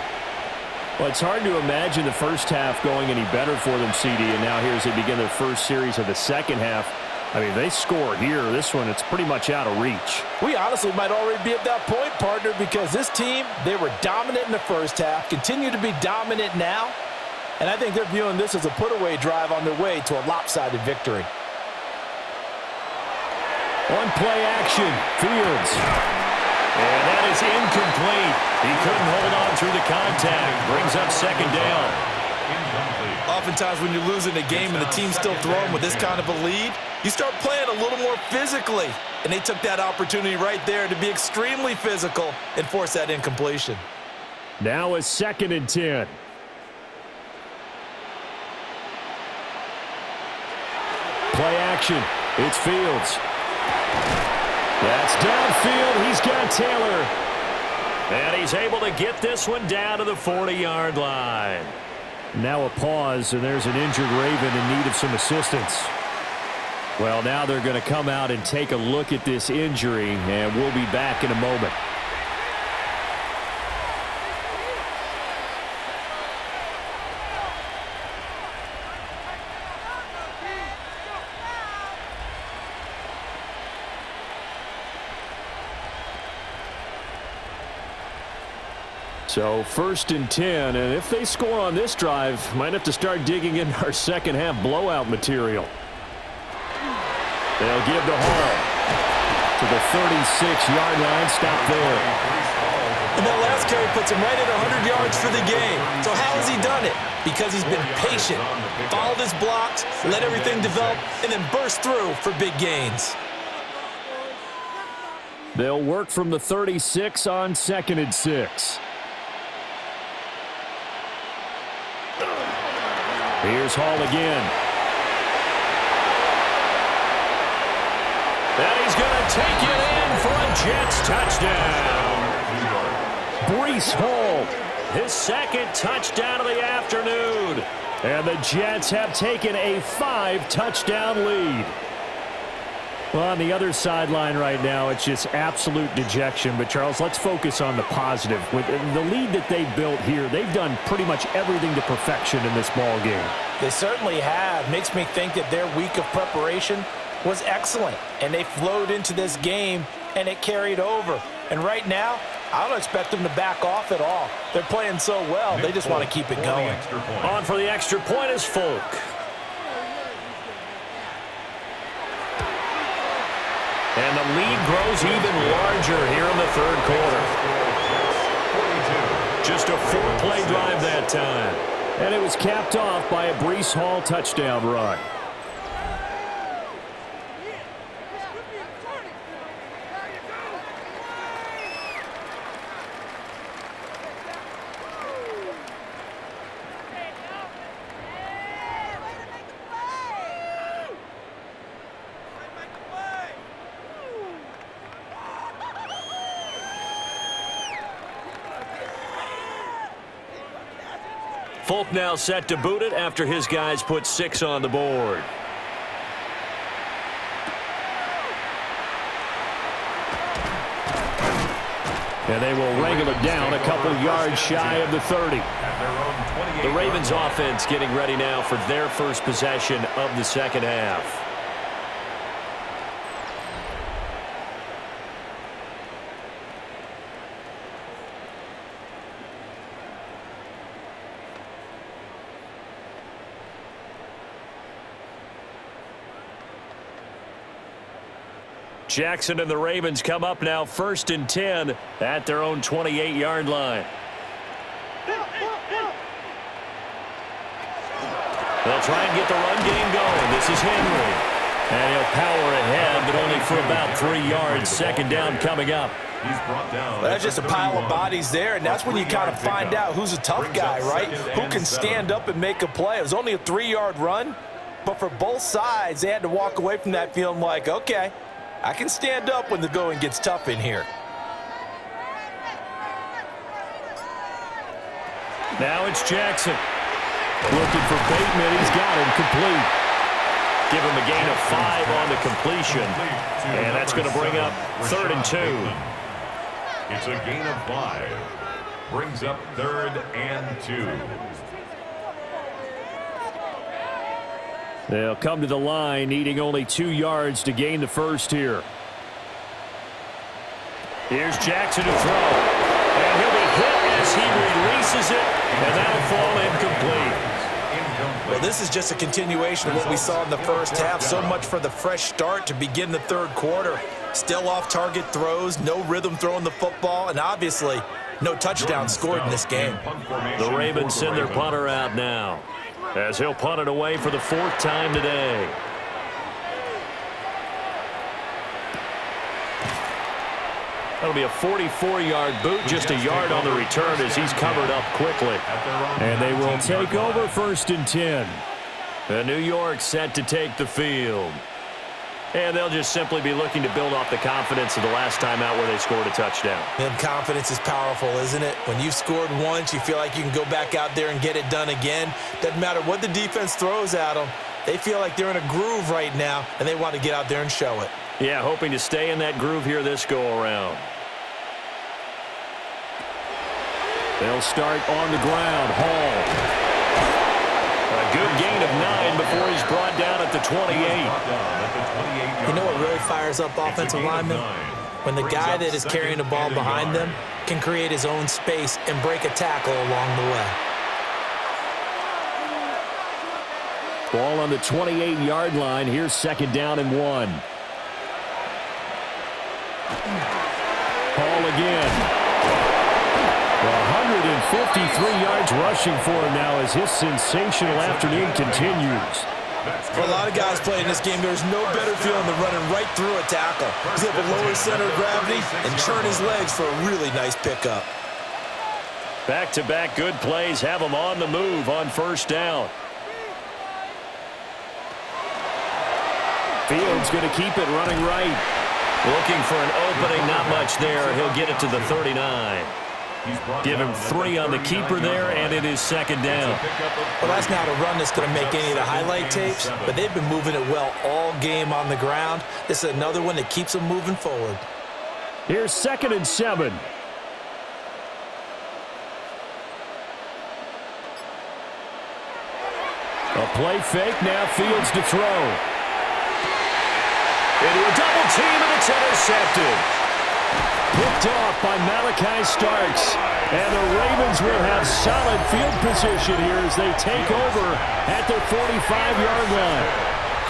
Well, it's hard to imagine the first half going any better for them, CD, and now here as they begin their first series of the second half. I mean, they score here. This one, it's pretty much out of reach. We honestly might already be at that point, partner, because this team, they were dominant in the first half, continue to be dominant now, and I think they're viewing this as a put-away drive on their way to a lopsided victory. One play action, Fields. And that is incomplete. He couldn't hold on through the contact. Brings up second down. Incomplete. Oftentimes when you're losing a game and the team's still throwing with this kind of a lead, you start playing a little more physically. And they took that opportunity right there to be extremely physical and force that incompletion. Now a 2nd and 10. Play action. It's Fields. That's downfield. He's got Taylor. And he's able to get this one down to the 40-yard line. Now a pause, and there's an injured Raven in need of some assistance. Well, now they're going to come out and take a look at this injury, and we'll be back in a moment. So 1st and 10, and if they score on this drive, might have to start digging in our second half blowout material. They'll give the Hall to the 36-yard line. Stop there. And that last carry puts him right at 100 yards for the game. So how has he done it? Because he's been patient, followed his blocks, let everything develop, and then burst through for big gains. They'll work from the 36 on 2nd and 6. Here's Hall again. And he's going to take it in for a Jets touchdown. Breece Hall, His 2nd touchdown of the afternoon. and the Jets have taken a 5-touchdown lead. Well, on the other sideline right now, it's just absolute dejection. But, Charles, let's focus on the positive. With the lead that they've built here, they've done pretty much everything to perfection in this ball game. They certainly have. Makes me think that their week of preparation was excellent. And they flowed into this game, and it carried over. And right now, I don't expect them to back off at all. They're playing so well, they just want to keep it going. On for the extra point is Folk. And the lead grows even larger here in the 3rd quarter. Just a 4-play drive that time. And it was capped off by a Breece Hall touchdown run. Folk now set to boot it after his guys put 6 on the board. And they will wrangle it down a couple yards shy of the 30. The Ravens offense getting ready now for their first possession of the second half. Jackson and the Ravens come up now 1st and 10 at their own 28-yard line. They'll try and get the run game going. This is Henry. And he'll power ahead, but only for about 3 yards. 2nd down coming up. He's brought down. That's just a pile of bodies there, and that's when you kind of find out who's a tough guy, right? Who can stand up and make a play. It was only a 3-yard run, but for both sides, they had to walk away from that feeling like, okay, I can stand up when the going gets tough in here. Now it's Jackson. Looking for Bateman. He's got him complete. Give him a gain of 5 on the completion. And that's going to bring up 3rd and 2. It's a gain of 5. Brings up 3rd and 2. They'll come to the line, needing only 2 yards to gain the first here. Here's Jackson to throw. And he'll be hit as he releases it, and that'll fall incomplete. Well, this is just a continuation of what we saw in the first half. So much for the fresh start to begin the 3rd quarter. Still off-target throws, no rhythm throwing the football, and obviously no touchdown scored in this game. The Ravens send their punter out now. as he'll punt it away for the 4th time today. That'll be a 44-yard boot, just a yard on the return as he's covered up quickly. And they will take over 1st and 10. And New York set to take the field. And they'll just simply be looking to build off the confidence of the last time out where they scored a touchdown. And confidence is powerful, isn't it? When you've scored once, you feel like you can go back out there and get it done again. Doesn't matter what the defense throws at them. They feel like they're in a groove right now, and they want to get out there and show it. Yeah, hoping to stay in that groove here this go-around. They'll start on the ground. Hall. A good gain of 9 before he's brought down at the 28. You know what really fires up offensive linemen? When the guy that is carrying the ball behind them can create his own space and break a tackle along the way. Ball on the 28-yard line. Here's 2nd down and 1. Hall again. 153 yards rushing for him now as his sensational afternoon continues. For a lot of guys playing this game, there's no better feeling than running right through a tackle. He's able to lower his center of gravity and churn his legs for a really nice pickup. Back-to-back good plays have him on the move on 1st down. Fields going to keep it running right. Looking for an opening, not much there. He'll get it to the 39. Give him 3 on the keeper there, and it is 2nd down. Well, that's not a run that's going to make any of the highlight tapes, but they've been moving it well all game on the ground. This is another one that keeps them moving forward. Here's 2nd and 7. A play fake, now Fields to throw. Into a double team, and it's intercepted. Picked off by Malachi Starks. And the Ravens will have solid field position here as they take over at their 45-yard line.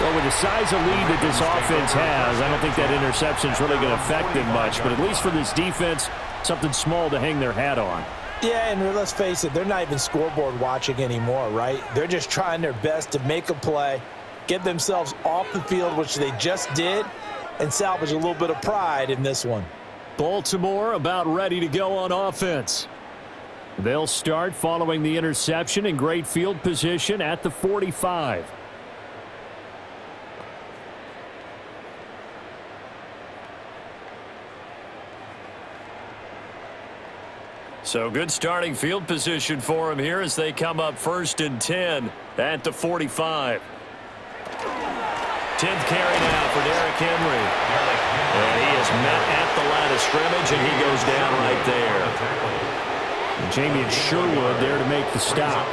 Well, with the size of lead that this offense has, I don't think that interception is really going to affect them much. But at least for this defense, something small to hang their hat on. Yeah, and let's face it, they're not even scoreboard watching anymore, right? They're just trying their best to make a play, get themselves off the field, which they just did, and salvage a little bit of pride in this one. Baltimore about ready to go on offense. They'll start following the interception in great field position at the 45. So good starting field position for him here as they come up 1st and 10 at the 45. 10th carry now for Derrick Henry. And he is met at the line of scrimmage, and he goes down right there. Jamie Sherwood there to make the stop.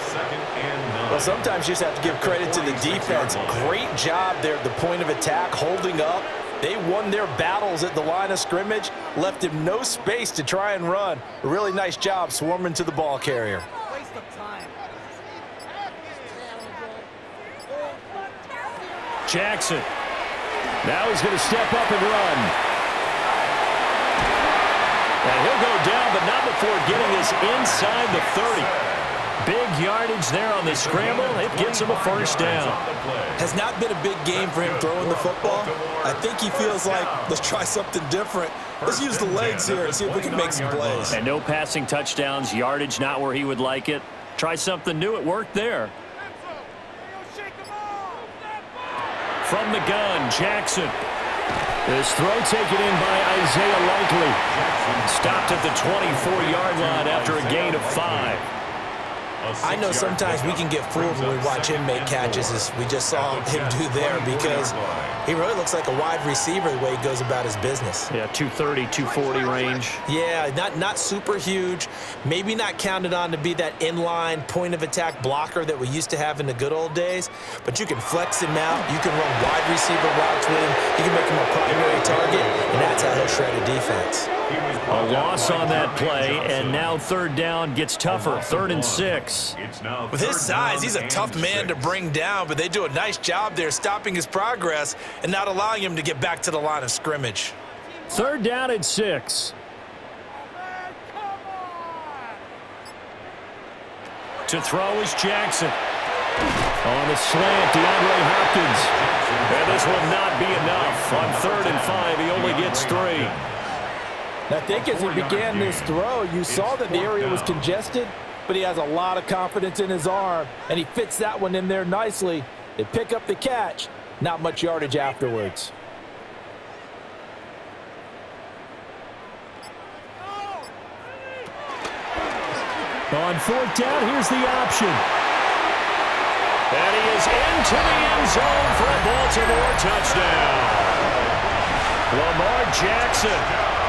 Well, sometimes you just have to give credit to the defense. Great job there at the point of attack, holding up. They won their battles at the line of scrimmage, left him no space to try and run. A really nice job swarming to the ball carrier. Waste of time. Jackson. Now he's going to step up and run. And he'll go down, but not before getting this inside the 30. Big yardage there on the scramble. It gets him a 1st down. Has not been a big game for him throwing the football. I think he feels like, let's try something different. Let's use the legs here and see if we can make some plays. And no passing touchdowns, yardage not where he would like it. Try something new. It worked there. From the gun, Jackson. This throw taken in by Isaiah Likely. Stopped at the 24-yard line after a gain of 5. I know sometimes we can get fooled when we watch him make catches, as we just saw him do there, because he really looks like a wide receiver the way he goes about his business. Yeah, 230, 240 range. Yeah, not super huge. Maybe not counted on to be that inline point-of-attack blocker that we used to have in the good old days, but you can flex him out. You can run wide receiver routes with him. You can make him a primary target, and that's how he'll shred a defense. A loss on that play, and now 3rd down gets tougher. 3rd and 6. With his size, he's a tough man to bring down, but they do a nice job there stopping his progress and not allowing him to get back to the line of scrimmage. 3rd down and 6. To throw is Jackson. On the slant, DeAndre Hopkins. And this will not be enough. On 3rd and 5, he only gets 3. I think as he began this throw, you saw that the area was congested, but he has a lot of confidence in his arm, and he fits that one in there nicely. They pick up the catch, not much yardage afterwards. On 4th down, here's the option. And he is into the end zone for a Baltimore touchdown. Lamar Jackson,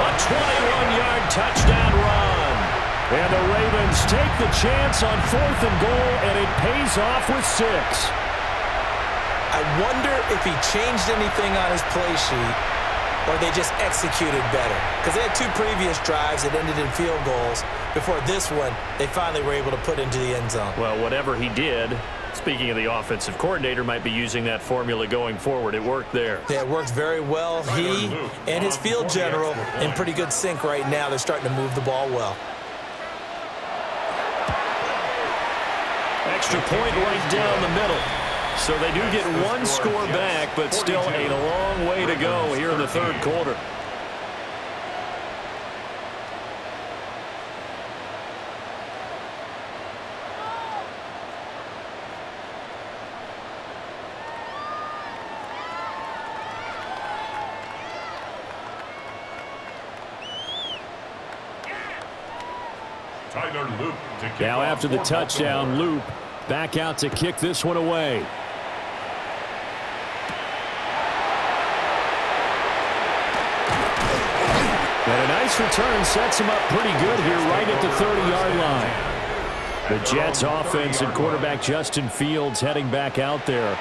a 21-yard touchdown run. And the Ravens take the chance on 4th and goal, and it pays off with 6. I wonder if he changed anything on his play sheet or they just executed better. Because they had 2 previous drives that ended in field goals. Before this one, they finally were able to put into the end zone. Well, whatever he did, speaking of the offensive coordinator, might be using that formula going forward. It worked there. Yeah, it worked very well. He and his field general in pretty good sync right now. They're starting to move the ball well. Extra point right down the middle. So they do get 1 score back, but still a long way to go here in the 3rd quarter. Now after the touchdown, Loop back out to kick this one away. And a nice return sets him up pretty good here right at the 30-yard line. The Jets offense and quarterback Justin Fields heading back out there.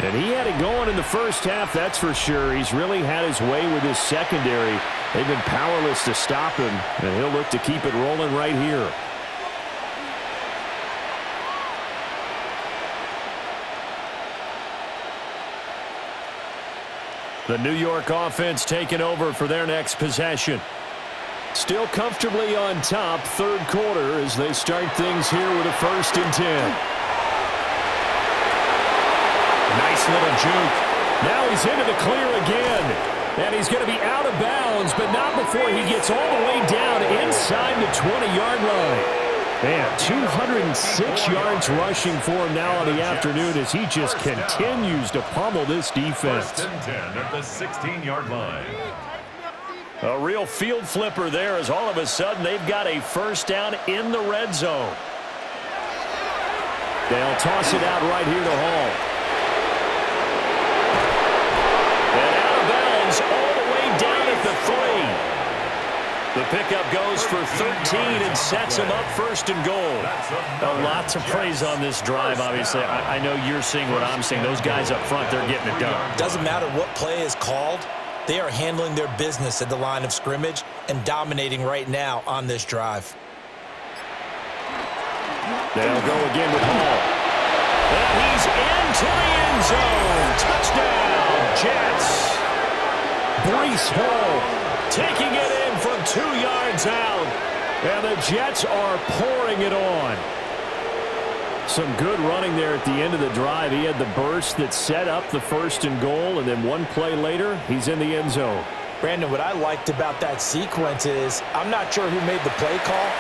And he had it going in the first half, that's for sure. He's really had his way with his secondary. They've been powerless to stop him, and he'll look to keep it rolling right here. The New York offense taking over for their next possession. Still comfortably on top, 3rd quarter as they start things here with a 1st and 10. Nice little juke. Now he's into the clear again. And he's going to be out of bounds, but not before he gets all the way down inside the 20-yard line. Man, 206 yards rushing for him now on the afternoon as he just continues to pummel this defense. 1st and 10 at the 16-yard line. A real field flipper there as all of a sudden they've got a 1st down in the red zone. They'll toss it out right here to Hall. And out of bounds all the way down at the 3. The pickup goes for 13 and sets him up 1st and goal. A lot to praise on this drive, obviously. I know you're seeing what I'm seeing. Those guys up front, they're getting it done. Doesn't matter what play is called. They are handling their business at the line of scrimmage and dominating right now on this drive. They'll go again with Hall. And he's into the end zone. Touchdown, Jets. Breece Hall taking it in from 2 yards out. And the Jets are pouring it on. Some good running there at the end of the drive. He had the burst that set up the 1st and goal, and then 1 play later, he's in the end zone. Brandon, what I liked about that sequence is I'm not sure who made the play call,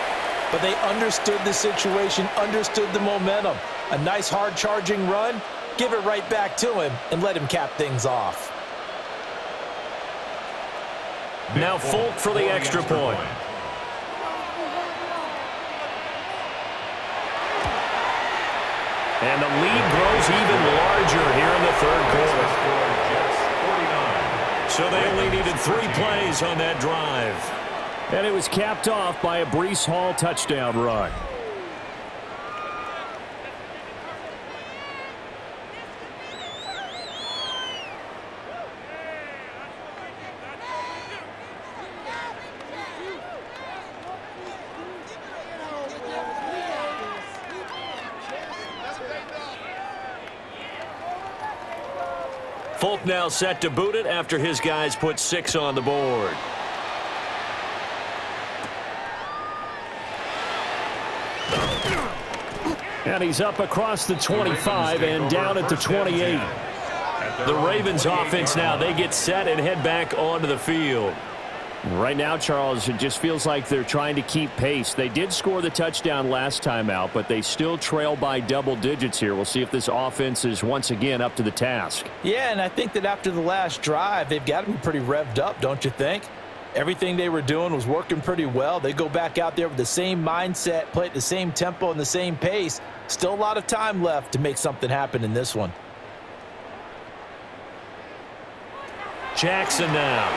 but they understood the situation, understood the momentum. A nice hard-charging run, give it right back to him, and let him cap things off. Now Folk for the extra point. And the lead grows even larger here in the 3rd quarter. So they only needed 3 plays on that drive. And it was capped off by a Breece Hall touchdown run. Folk now set to boot it after his guys put 6 on the board. And he's up across the 25 and down at the 28. The Ravens offense now, they get set and head back onto the field. Right now, Charles, it just feels like they're trying to keep pace. They did score the touchdown last time out, but they still trail by double digits here. We'll see if this offense is once again up to the task. Yeah, and I think that after the last drive, they've got to be pretty revved up, don't you think? Everything they were doing was working pretty well. They go back out there with the same mindset, play at the same tempo and the same pace. Still a lot of time left to make something happen in this one. Jackson now.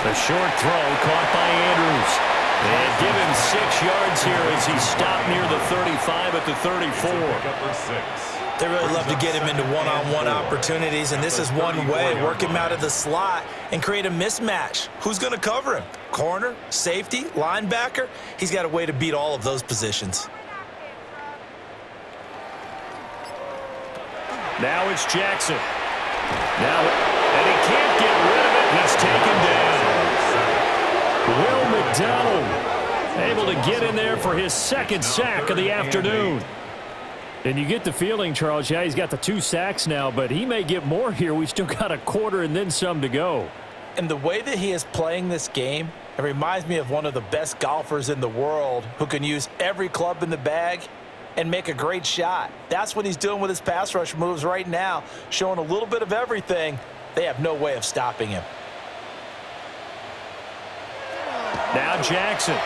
The short throw caught by Andrews. And give him 6 yards here as he stopped near the 35 at the 34. They really love to get him into one-on-one opportunities, and this is one way. Work him out of the slot and create a mismatch. Who's going to cover him? Corner, safety, linebacker? He's got a way to beat all of those positions. Now it's Jackson. And he can't get rid of it. He's taken down. Will McDonald able to get in there for his second sack of the afternoon. And you get the feeling, Charles, yeah, he's got the 2 sacks now, but he may get more here. We still got a quarter and then some to go. And the way that he is playing this game, it reminds me of one of the best golfers in the world who can use every club in the bag and make a great shot. That's what he's doing with his pass rush moves right now, showing a little bit of everything. They have no way of stopping him. Now Jackson.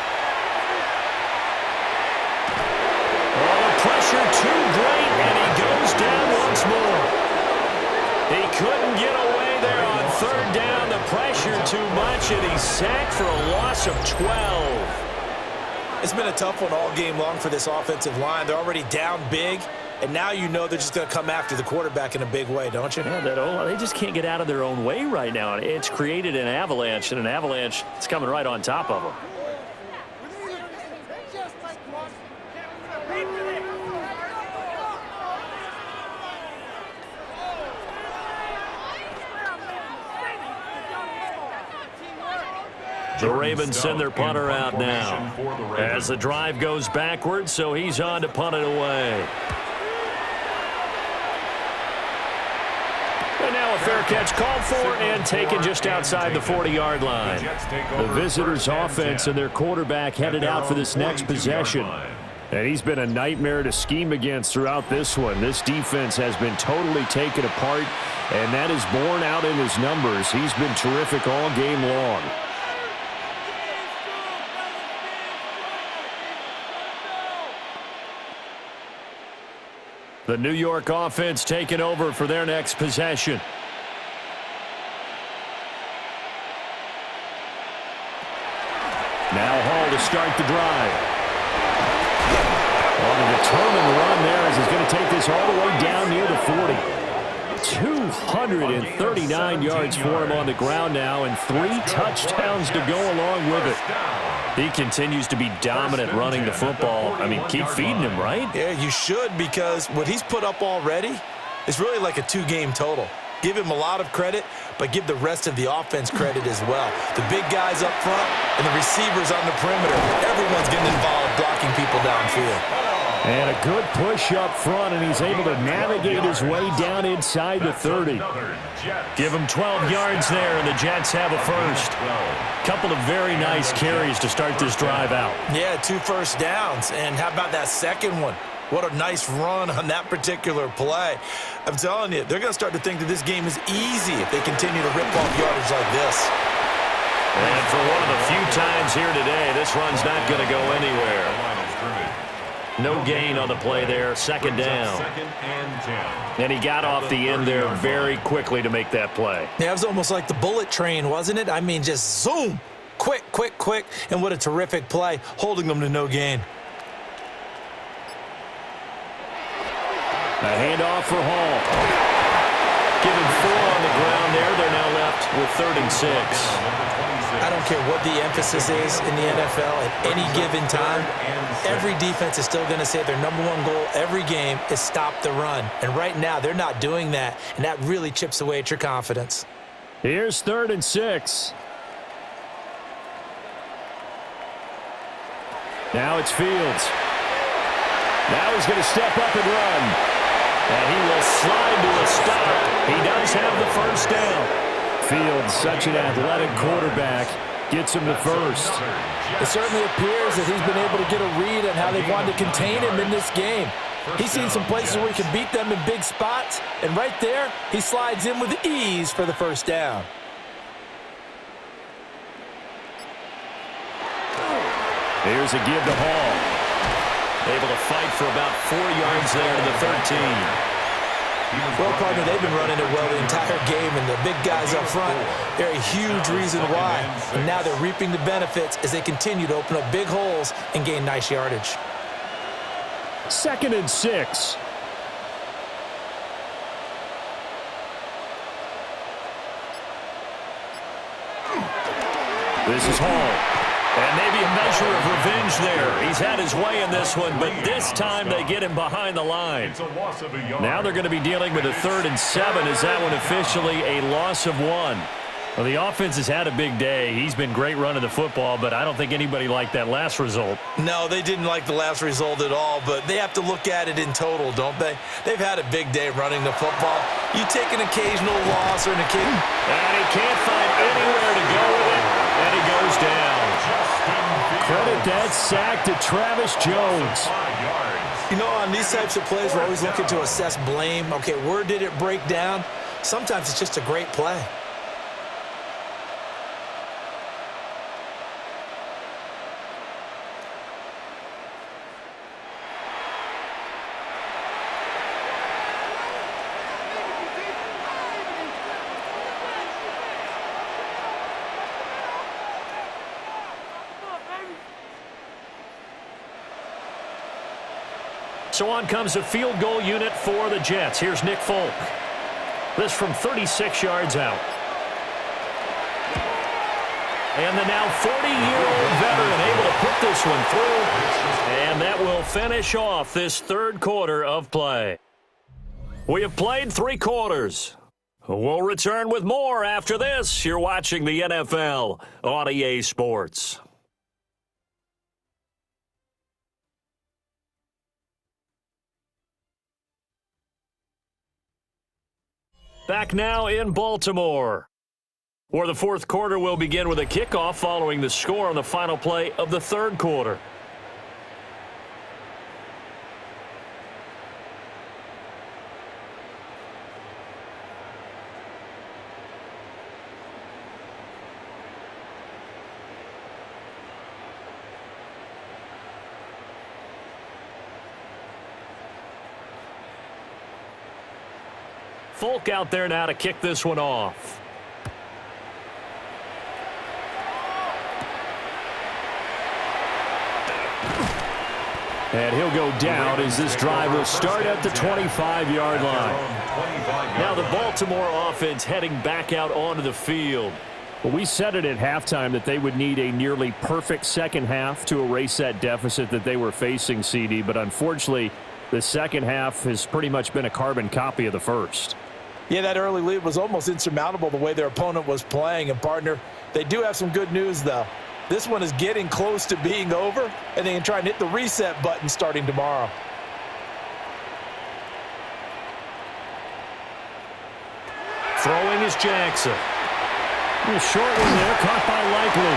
Oh, the pressure too great, and he goes down once more. He couldn't get away there on 3rd down. The pressure too much, and he's sacked for a loss of 12. It's been a tough one all game long for this offensive line. They're already down big, and now you know they're just going to come after the quarterback in a big way, don't you? Yeah, they just can't get out of their own way right now. It's created an avalanche, and an avalanche is coming right on top of them. The Ravens send their punter out now as the drive goes backwards, so he's on to punt it away. And now a fair catch called for and taken just outside the 40-yard line. The visitors' offense and their quarterback headed out for this next possession. And he's been a nightmare to scheme against throughout this one. This defense has been totally taken apart, and that is borne out in his numbers. He's been terrific all game long. The New York offense taking over for their next possession. Now Hall to start the drive. On a determined run there as he's going to take this all the way down near the 40. 239 yards for him on the ground now and 3 touchdowns to go along with it. He continues to be dominant running the football. I mean, keep feeding him, right? Yeah, you should, because what he's put up already is really like a 2-game total. Give him a lot of credit, but give the rest of the offense credit as well. The big guys up front and the receivers on the perimeter. Everyone's getting involved blocking people downfield. And a good push up front, and he's able to navigate his way down inside the 30. Give him 12 yards there, and the Jets have a first. Couple of very nice carries to start this drive out. Yeah, 2 first downs. And how about that second one? What a nice run on that particular play. I'm telling you, they're going to start to think that this game is easy if they continue to rip off yardage like this. And for one of the few times here today, this run's not going to go anywhere. No gain on the play there, 2nd down. And he got off the end there very quickly to make that play. Yeah, it was almost like the bullet train, wasn't it? I mean, just zoom, quick, quick, quick, and what a terrific play, holding them to no gain. A handoff for Hall. Given 4 on the ground there, they're now left with 3rd and 6. I don't care what the emphasis is in the NFL at any given time. Every defense is still going to say their #1 goal every game is stop the run. And right now, they're not doing that, and that really chips away at your confidence. Here's 3rd and 6. Now it's Fields. Now he's going to step up and run. And he will slide to a stop. He does have the first down. Fields, such an athletic quarterback, gets him the first. It certainly appears that he's been able to get a read on how they've wanted to contain him in this game. He's seen some places where he can beat them in big spots, and right there, he slides in with ease for the first down. Here's a give to Hall. Able to fight for about 4 yards there to the 13. Well, partner, they've been running it well the entire game, and the big guys up front, they're a huge reason why. And now they're reaping the benefits as they continue to open up big holes and gain nice yardage. 2nd and 6. This is Hall. And maybe a measure of revenge there. He's had his way in this one, but this time they get him behind the line. Now they're going to be dealing with a 3rd and 7. Is that one officially a loss of 1? Well, the offense has had a big day. He's been great running the football, but I don't think anybody liked that last result. No, they didn't like the last result at all, but they have to look at it in total, don't they? They've had a big day running the football. You take an occasional loss or an occasional... And he can't find anywhere to go with it, and he goes down. Credit that sack to Travis Jones. You know, on these types of plays, we're always looking to assess blame. Okay, where did it break down? Sometimes it's just a great play. So on comes a field goal unit for the Jets. Here's Nick Folk. This from 36 yards out. And the now 40-year-old veteran able to put this one through. And that will finish off this 3rd quarter of play. We have played 3 quarters. We'll return with more after this. You're watching the NFL on EA Sports. Back now in Baltimore, where the 4th quarter will begin with a kickoff following the score on the final play of the 3rd quarter. Folk out there now to kick this one off. And he'll go down as this drive will start at the 25-yard line. Now the Baltimore offense heading back out onto the field. Well, we said it at halftime that they would need a nearly perfect second half to erase that deficit that they were facing, CD, but unfortunately the second half has pretty much been a carbon copy of the first. Yeah, that early lead was almost insurmountable the way their opponent was playing. And, partner, they do have some good news, though. This one is getting close to being over, and they can try and hit the reset button starting tomorrow. Throwing is Jackson. A short one there, caught by Likely.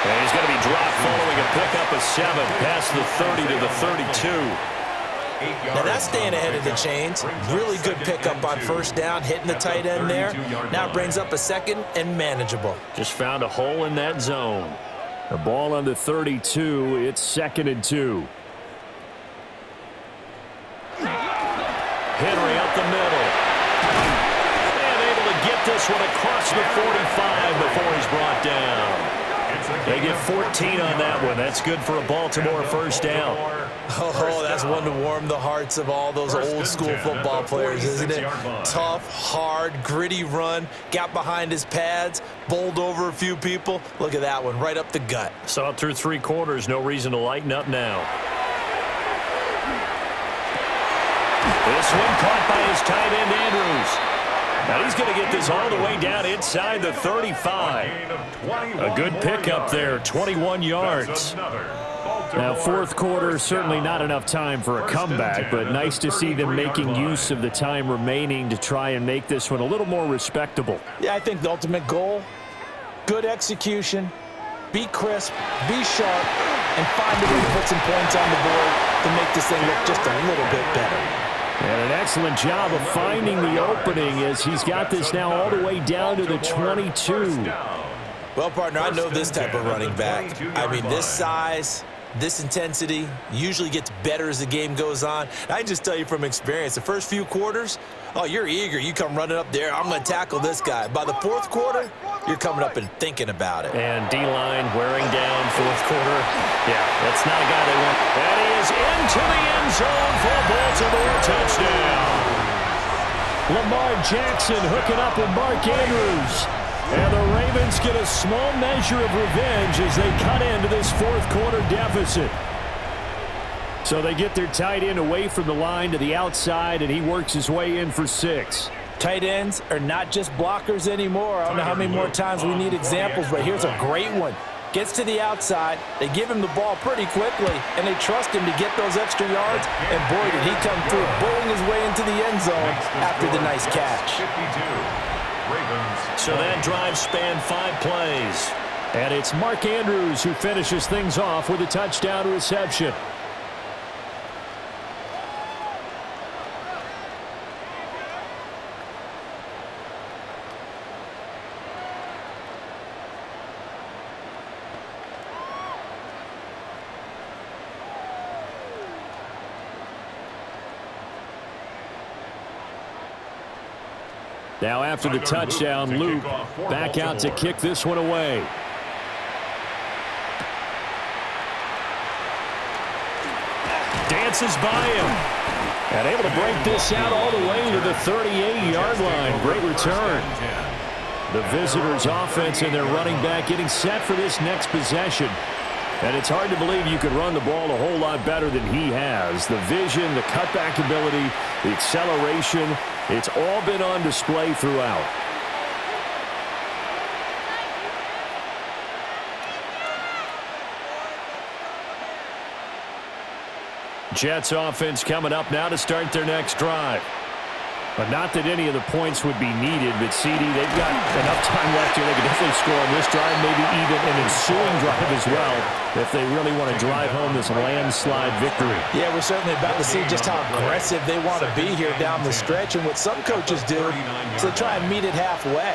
And he's going to be dropped following a pickup of 7 past the 30 to the 32. Now that's staying ahead of the chains. Really good pickup on first down, hitting the tight end there. Now it brings up a 2nd and manageable. Just found a hole in that zone. The ball on the 32. It's 2nd and 2. Henry up the middle. And able to get this one across the 45 before he's brought down. They get 14 on that one. That's good for a Baltimore first down. Oh, that's one to warm the hearts of all those old-school football players, isn't it? Tough, hard, gritty run. Got behind his pads, bowled over a few people. Look at that one, right up the gut. Saw it through 3 quarters. No reason to lighten up now. This one caught by his tight end, Andrews. Now he's going to get this all the way down inside the 35. A good pickup there, 21 yards. Now, fourth quarter, certainly not enough time for a comeback, but nice to see them making use of the time remaining to try and make this one a little more respectable. Yeah, I think the ultimate goal, good execution, be crisp, be sharp, and find a way to put some points on the board to make this thing look just a little bit better. And an excellent job of finding the opening as he's got this now all the way down to the 22. Well, partner, I know this type of running back. I mean, this size, this intensity usually gets better as the game goes on. I just tell you from experience, the first few quarters, oh, you're eager. You come running up there, I'm going to tackle this guy. By the fourth quarter, you're coming up and thinking about it. And D-line wearing down fourth quarter. Yeah, that's not a guy they want. And he is into the end zone for a Baltimore touchdown. Lamar Jackson hooking up with Mark Andrews. And the Ravens get a small measure of revenge as they cut into this fourth quarter deficit. So they get their tight end away from the line to the outside, and he works his way in for 6. Tight ends are not just blockers anymore. I don't know how many more times we need examples, but here's a great one. Gets to the outside, they give him the ball pretty quickly, and they trust him to get those extra yards, and boy, did he come through, bowling his way into the end zone after the nice catch. So that drive spanned 5 plays. And it's Mark Andrews who finishes things off with a touchdown reception. Now after the touchdown, Luke back out to kick this one away. Dances by him. And able to break this out all the way to the 38-yard line. Great return. The visitors' offense and their running back getting set for this next possession. And it's hard to believe you could run the ball a whole lot better than he has. The vision, the cutback ability, the acceleration, it's all been on display throughout. Jets offense coming up now to start their next drive. But not that any of the points would be needed, but CD, they've got enough time left here. They can definitely score on this drive, maybe even an ensuing drive as well, if they really want to drive home this landslide victory. Yeah, we're certainly about to see just how aggressive they want to be here down the stretch. And what some coaches do is they try and meet it halfway,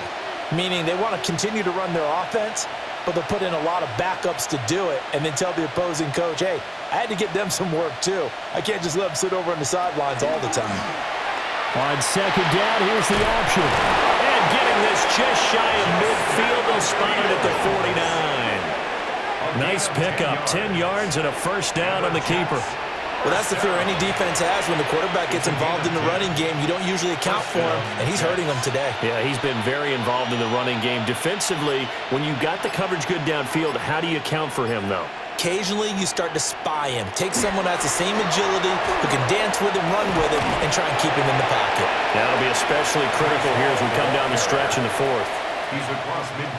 meaning they want to continue to run their offense, but they'll put in a lot of backups to do it and then tell the opposing coach, hey, I had to get them some work too. I can't just let them sit over on the sidelines all the time. On second down, here's the option. And getting this just shy of midfield, they'll spot it at the 49. Nice pickup, 10 yards and a first down on the keeper. Well, that's the fear any defense has when the quarterback gets involved in the running game. You don't usually account for him, and he's hurting them today. Yeah, he's been very involved in the running game. Defensively, when you got the coverage good downfield, how do you account for him, though? Occasionally, you start to spy him. Take someone that has the same agility, who can dance with him, run with him, and try and keep him in the pocket. That'll be especially critical here as we come down the stretch in the fourth.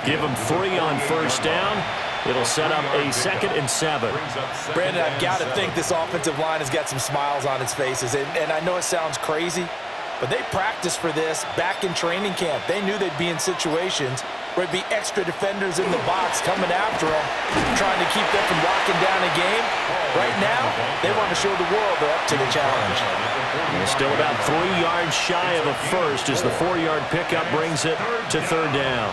Give him 3 on first down. It'll set up a 2nd and 7. Brandon, I've got to think this offensive line has got some smiles on its faces. And I know it sounds crazy, but they practiced for this back in training camp. They knew they'd be in situations where it'd be extra defenders in the box coming after them, trying to keep them from locking down a game. Right now, they want to show the world they're up to the challenge. And still about 3 yards shy of a first as the 4-yard pickup brings it to 3rd down.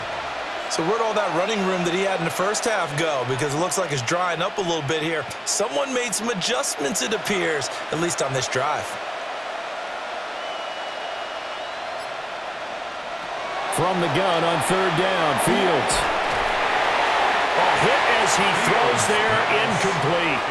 So where'd all that running room that he had in the first half go? Because it looks like it's drying up a little bit here. Someone made some adjustments, it appears, at least on this drive. From the gun on 3rd down, Fields. A hit as he throws there, incomplete.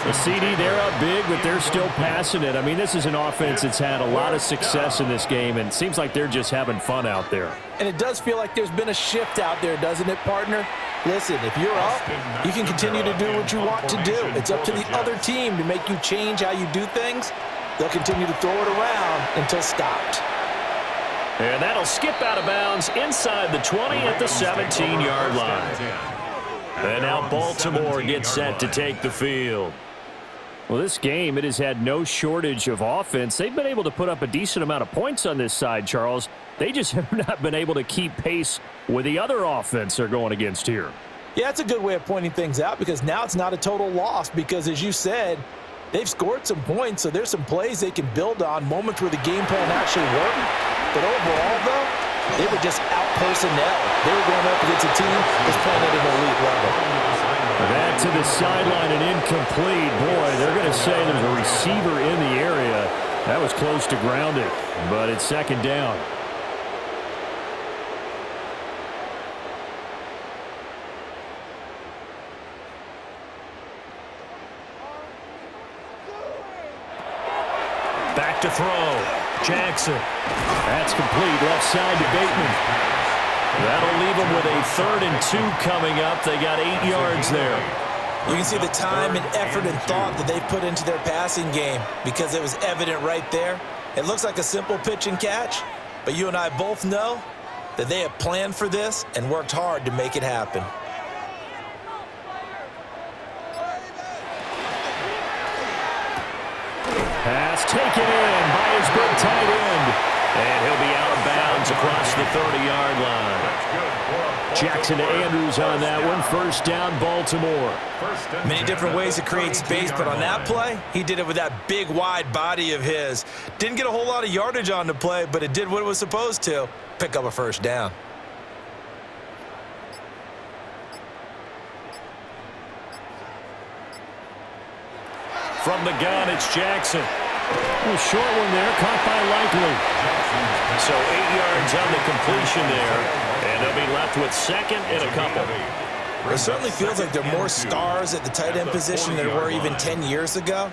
The CD, they're up big, but they're still passing it. I mean, this is an offense that's had a lot of success in this game, and it seems like they're just having fun out there. And it does feel like there's been a shift out there, doesn't it, partner? Listen, if you're up, you can continue to do what you want to do. It's up to the other team to make you change how you do things. They'll continue to throw it around until stopped. And that'll skip out of bounds inside the 20 at the 17-yard line. And now Baltimore gets set to take the field. Well, this game, it has had no shortage of offense. They've been able to put up a decent amount of points on this side, Charles. They just have not been able to keep pace with the other offense they're going against here. Yeah, it's a good way of pointing things out because now it's not a total loss because, as you said, they've scored some points, so there's some plays they can build on, moments where the game plan actually worked. But overall, though, they were just out-personnel. They were going up against a team that's playing at an elite level. Back to the sideline and incomplete. Boy, they're going to say there's a receiver in the area. That was close to grounding, but it's second down. Back to throw. Jackson. That's complete. Left side to Bateman. That'll leave them with a 3rd and 2 coming up. They got 8 yards there. You can see the time and effort and thought that they've put into their passing game because it was evident right there. It looks like a simple pitch and catch, but you and I both know that they have planned for this and worked hard to make it happen. Pass taken in by his big tight end. And he'll be out of bounds across the 30-yard line. Jackson to Andrews on that one. First down, Baltimore. Many different ways to create space, but on that play, he did it with that big, wide body of his. Didn't get a whole lot of yardage on the play, but it did what it was supposed to, pick up a first down. From the gun, it's Jackson. A short one there, caught by Likely. So 8 yards on the completion there, and they'll be left with 2nd and a couple. It certainly feels like there are more stars at the tight end position than there were even 10 years ago.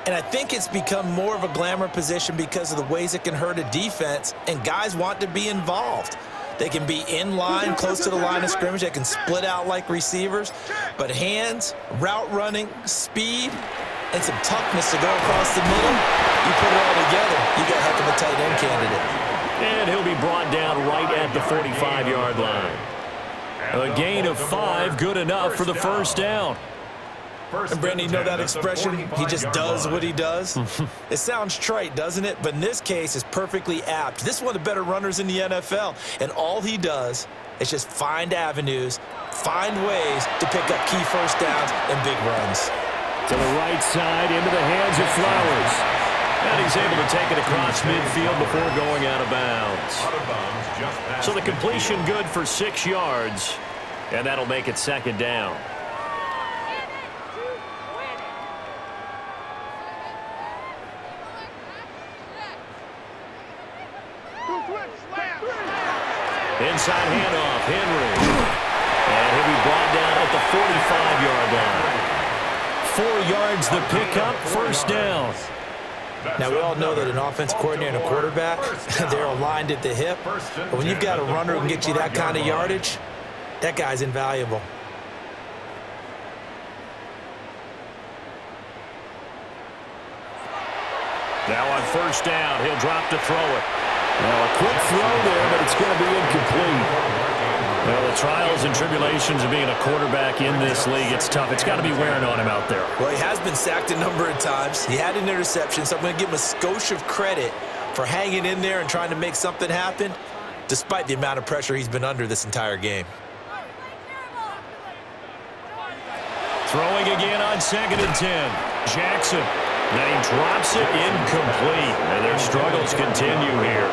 And I think it's become more of a glamour position because of the ways it can hurt a defense, and guys want to be involved. They can be in line, close to the line of scrimmage. They can split out like receivers. But hands, route running, speed, and some toughness to go across the middle, you put it all together, you got a heck of a tight end candidate. And he'll be brought down right at the 45-yard line. A gain of 5, good enough for the first down. And Brandon, you know that expression? He just does what he does. It sounds trite, doesn't it? But in this case, it's perfectly apt. This is one of the better runners in the NFL. And all he does is just find avenues, find ways to pick up key first downs and big runs. To the right side, into the hands of Flowers. And he's able to take it across midfield before going out of bounds. So the completion good for 6 yards, and that'll make it second down. Inside handoff, Henry. And he'll be brought down at the 45-yard line. 4 yards the pickup, first down. Now, we all know that an offense coordinator and a quarterback, they're aligned at the hip. But when you've got a runner who can get you that kind of yardage, that guy's invaluable. Now on first down, he'll drop to throw it. Now a quick throw there, but it's going to be incomplete. Well, the trials and tribulations of being a quarterback in this league, it's tough. It's got to be wearing on him out there. Well, he has been sacked a number of times. He had an interception, so I'm going to give him a skosh of credit for hanging in there and trying to make something happen, despite the amount of pressure he's been under this entire game. Throwing again on 2nd and 10. Jackson. Now he drops it incomplete. And their struggles continue here.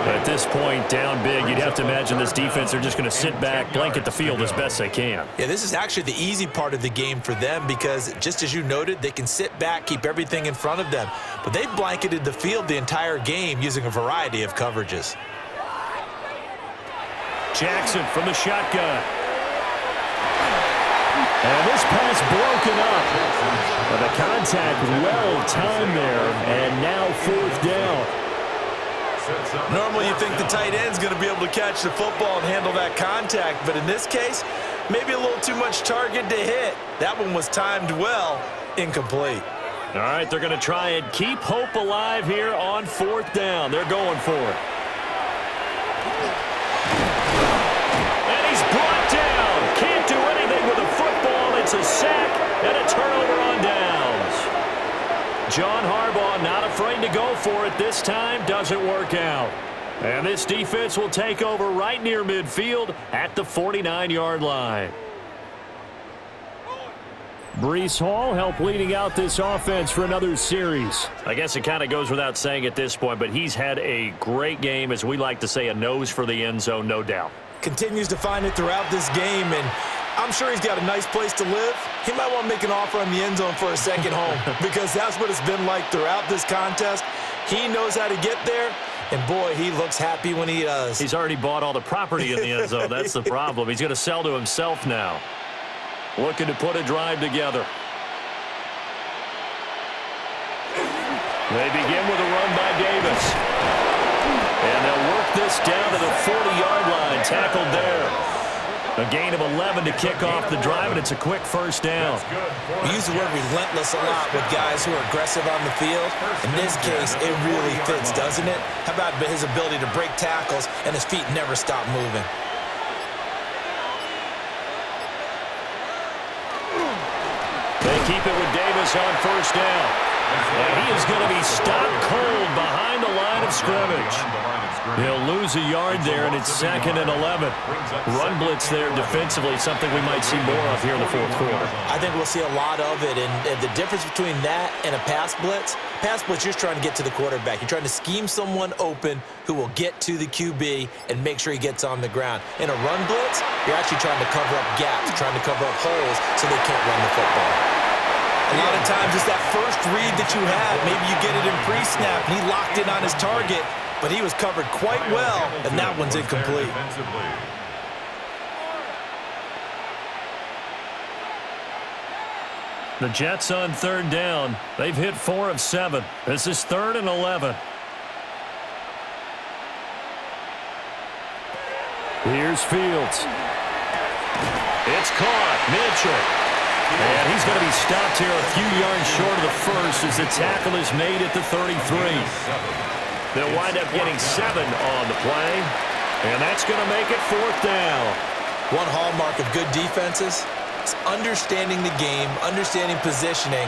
At this point, down big, you'd have to imagine this defense, they're just going to sit back, blanket the field as best they can. Yeah, this is actually the easy part of the game for them because, just as you noted, they can sit back, keep everything in front of them. But they've blanketed the field the entire game using a variety of coverages. Jackson from the shotgun. And this pass broken up. But the contact well-timed there, and now 4th down. Normally you think the tight end's going to be able to catch the football and handle that contact, but in this case, maybe a little too much target to hit. That one was timed well, incomplete. All right, they're going to try and keep hope alive here on 4th down. They're going for it. And he's brought down. It's a sack and a turnover on downs. John Harbaugh not afraid to go for it this time. Doesn't work out. And this defense will take over right near midfield at the 49-yard line. Breece Hall helped leading out this offense for another series. I guess it kind of goes without saying at this point, but he's had a great game, as we like to say, a nose for the end zone, no doubt. Continues to find it throughout this game, and I'm sure he's got a nice place to live. He might want to make an offer on the end zone for a second home because that's what it's been like throughout this contest. He knows how to get there, and boy, he looks happy when he does. He's already bought all the property in the end zone. That's the problem. He's going to sell to himself now. Looking to put a drive together. They begin with a run by Davis. And they'll work this down to the 40-yard line. Tackled there. A gain of 11 to kick off the drive, and it's a quick first down. We use the word relentless a lot with guys who are aggressive on the field. In this case, it really fits, doesn't it? How about his ability to break tackles and his feet never stop moving? They keep it with Davis on first down. And he is going to be stopped cold behind the line of scrimmage. He'll lose a yard there, and it's 2nd and 11. Run blitz there defensively, something we might see more of here in the fourth quarter. I think we'll see a lot of it, and the difference between that and a pass blitz, you're trying to get to the quarterback. You're trying to scheme someone open who will get to the QB and make sure he gets on the ground. In a run blitz, you're actually trying to cover up gaps, trying to cover up holes so they can't run the football. A lot of times it's that first read that you have. Maybe you get it in pre-snap, and he locked in on his target, but he was covered quite well, and that one's incomplete. The Jets on third down. They've hit 4 of 7. This is 3rd and 11. Here's Fields. It's caught. Mitchell. And he's going to be stopped here a few yards short of the first as the tackle is made at the 33. They'll wind up getting 7 on the play, and that's going to make it 4th down. One hallmark of good defenses is understanding the game, understanding positioning,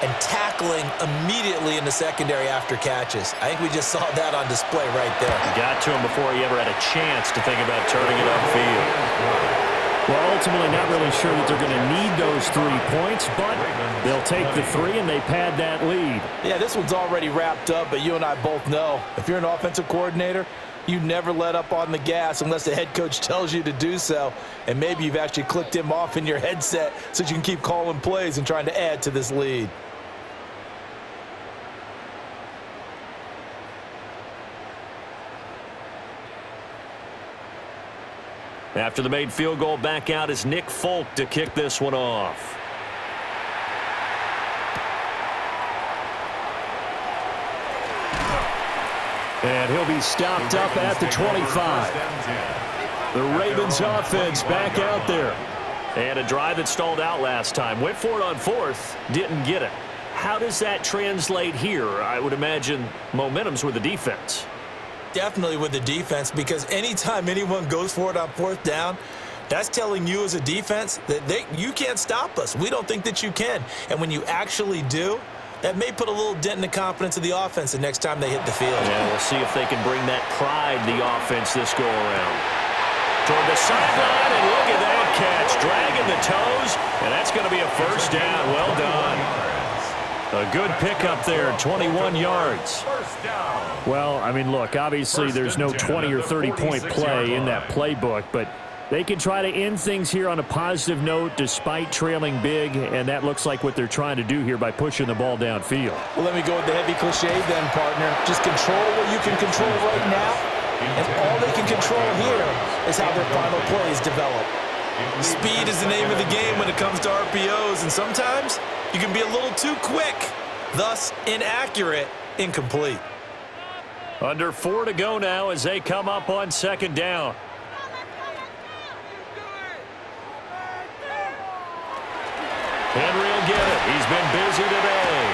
and tackling immediately in the secondary after catches. I think we just saw that on display right there. Got to him before he ever had a chance to think about turning it upfield. Well, ultimately not really sure that they're going to need those 3 points, but they'll take the 3 and they pad that lead. Yeah, this one's already wrapped up, but you and I both know if you're an offensive coordinator, you never let up on the gas unless the head coach tells you to do so. And maybe you've actually clicked him off in your headset so you can keep calling plays and trying to add to this lead. After the made field goal, back out is Nick Folk to kick this one off. And he'll be stopped up at the 25. The Ravens offense back out there. And a drive that stalled out last time. Went for it on 4th, didn't get it. How does that translate here? I would imagine momentum's with the defense. Definitely with the defense, because anytime anyone goes for it on 4th down, that's telling you as a defense that you can't stop us. We don't think that you can. And when you actually do, that may put a little dent in the confidence of the offense the next time they hit the field. Yeah, we'll see if they can bring that pride, the offense, this go-around. Toward the sideline, and look at that catch. Dragging the toes, and that's going to be a first down. Well done. A good pickup there, 21 yards. Well, I mean, look, obviously there's no 20 or 30-point play in that playbook, but they can try to end things here on a positive note despite trailing big, and that looks like what they're trying to do here by pushing the ball downfield. Well, let me go with the heavy cliche then, partner. Just control what you can control right now, and all they can control here is how their final plays develop. Speed is the name of the game when it comes to RPOs, and sometimes you can be a little too quick, thus inaccurate, incomplete. Under 4 to go now as they come up on 2nd down. Henry will get it. He's been busy today.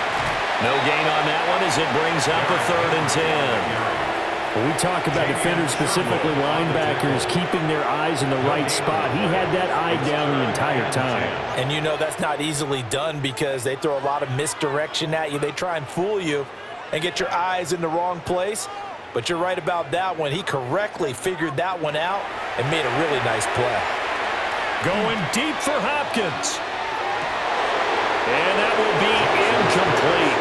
No gain on that one as it brings up a 3rd and 10. When we talk about defenders, specifically linebackers, keeping their eyes in the right spot, he had that eye down the entire time. And you know that's not easily done because they throw a lot of misdirection at you. They try and fool you and get your eyes in the wrong place. But you're right about that one. He correctly figured that one out and made a really nice play. Going deep for Hopkins. And that will be incomplete.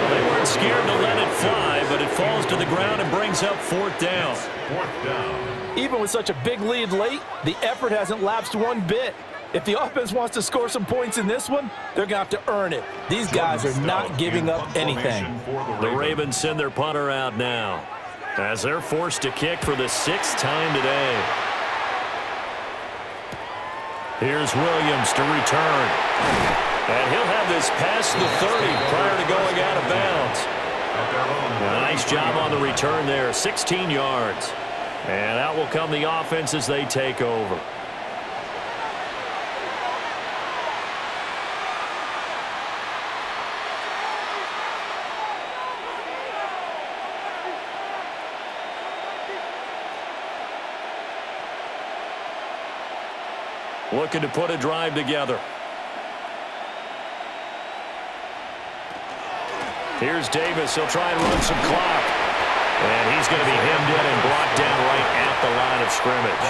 They weren't scared to let it fly, but it falls to the ground and brings up fourth down. Even with such a big lead late, the effort hasn't lapsed one bit. If the offense wants to score some points in this one, they're going to have to earn it. These guys are not giving up anything. The Ravens send their punter out now as they're forced to kick for the 6th time today. Here's Williams to return. And he'll have this past the 30 prior to going out of bounds. A nice job on the return there, 16 yards. And out will come the offense as they take over. Looking to put a drive together. Here's Davis. He'll try and run some clock. And he's going to be hemmed in and brought down right at the line of scrimmage.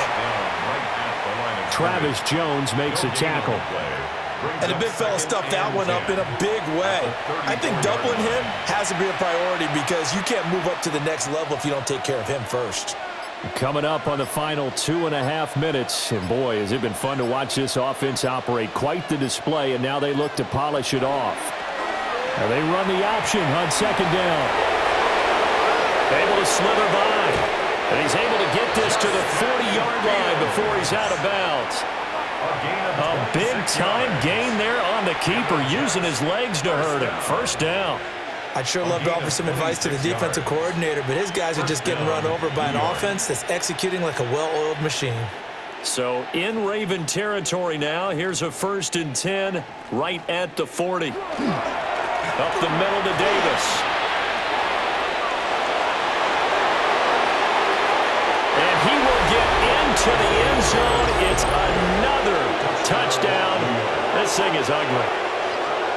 Travis Jones makes a tackle. And the big fella stuffed that one up in a big way. I think doubling him has to be a priority because you can't move up to the next level if you don't take care of him first. Coming up on the final 2.5 minutes. And boy, has it been fun to watch this offense operate. Quite the display, and now they look to polish it off. Now they run the option on second down. Able to slither by. And he's able to get this to the 40-yard line before he's out of bounds. A big-time gain there on the keeper, using his legs to hurt him. First down. I'd sure love to offer some advice to the defensive coordinator, but his guys are just getting run over by an offense that's executing like a well-oiled machine. So in Raven territory now, here's a 1st and 10 right at the 40. Up the middle to Davis. And he will get into the end zone. It's another touchdown. This thing is ugly.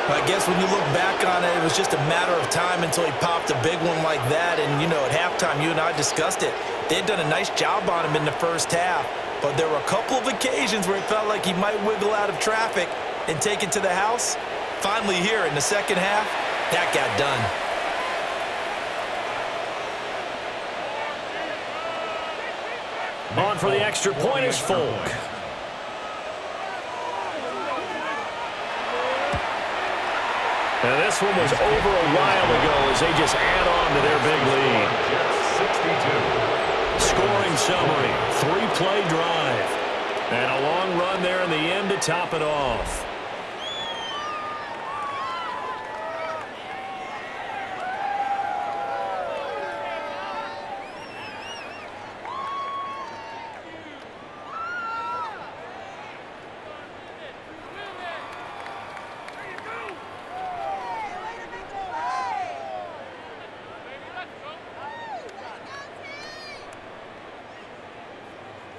I guess when you look back on it, it was just a matter of time until he popped a big one like that. And, you know, at halftime, you and I discussed it. They had done a nice job on him in the first half. But there were a couple of occasions where it felt like he might wiggle out of traffic and take it to the house. Finally here in the second half, that got done. On for the extra point is Folk. And this one was over a while ago as they just add on to their big lead. 62. Scoring summary, 3-play drive. And a long run there in the end to top it off.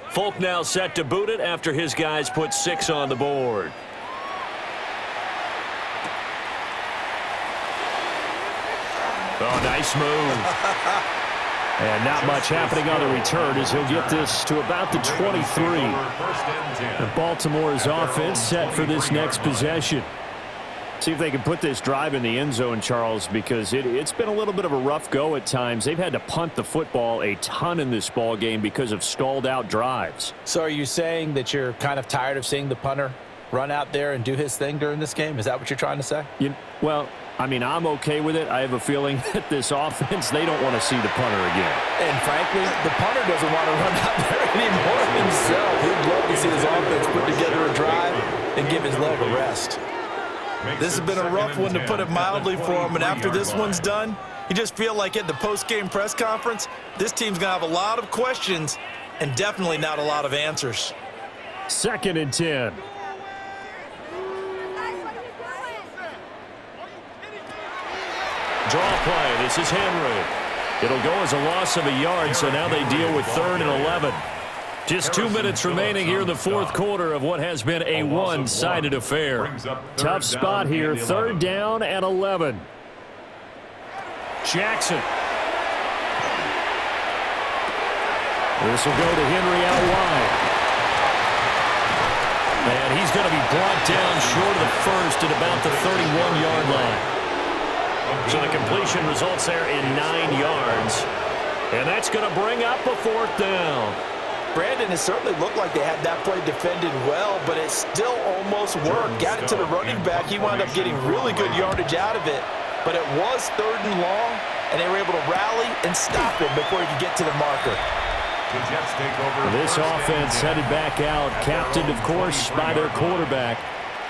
Folk now set to boot it after his guys put 6 on the board. Oh, nice move. And not much happening on the return as he'll get this to about the 23. And Baltimore's offense set for this next possession. See if they can put this drive in the end zone, Charles, because it's been a little bit of a rough go at times. They've had to punt the football a ton in this ball game because of stalled-out drives. So are you saying that you're kind of tired of seeing the punter run out there and do his thing during this game? Is that what you're trying to say? Well, I mean, I'm okay with it. I have a feeling that this offense, they don't want to see the punter again. And frankly, the punter doesn't want to run out there anymore himself. He'd love to see his offense put together a drive and give his leg a rest. This has been a rough one, to put it mildly, for him. And after this one's done, you just feel like at the post-game press conference, this team's going to have a lot of questions and definitely not a lot of answers. 2nd and 10. Draw play. This is Henry. It'll go as a loss of a yard, so now they deal with 3rd and 11. Just 2 minutes remaining here in the fourth quarter of what has been a one-sided affair. Tough spot here, 3rd down and 11. Jackson. This will go to Henry out wide. And he's going to be brought down short of the first at about the 31-yard line. So the completion results there in 9 yards. And that's going to bring up a 4th down. Brandon, it certainly looked like they had that play defended well, but it still almost worked. Got it to the running back. He wound up getting really good yardage out of it. But it was 3rd and long, and they were able to rally and stop him before he could get to the marker. The Jets take over. This offense headed back out, captained, of course, by their quarterback.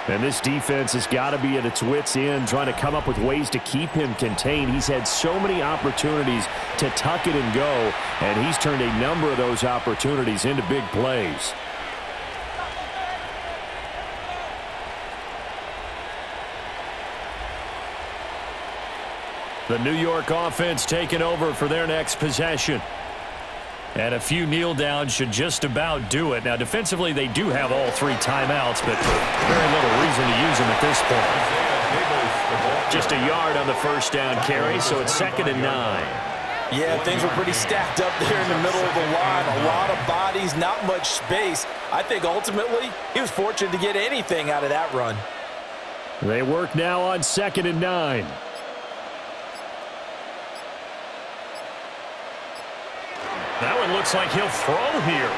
And this defense has got to be at its wits' end, trying to come up with ways to keep him contained. He's had so many opportunities to tuck it and go, and he's turned a number of those opportunities into big plays. The New York offense taking over for their next possession. And a few kneel downs should just about do it. Now, defensively, they do have all 3 timeouts, but very little reason to use them at this point. Just a yard on the first down carry, so it's 2nd and 9. Yeah, things were pretty stacked up there in the middle of the line. A lot of bodies, not much space. I think ultimately he was fortunate to get anything out of that run. They work now on 2nd and 9. That one looks like he'll throw here.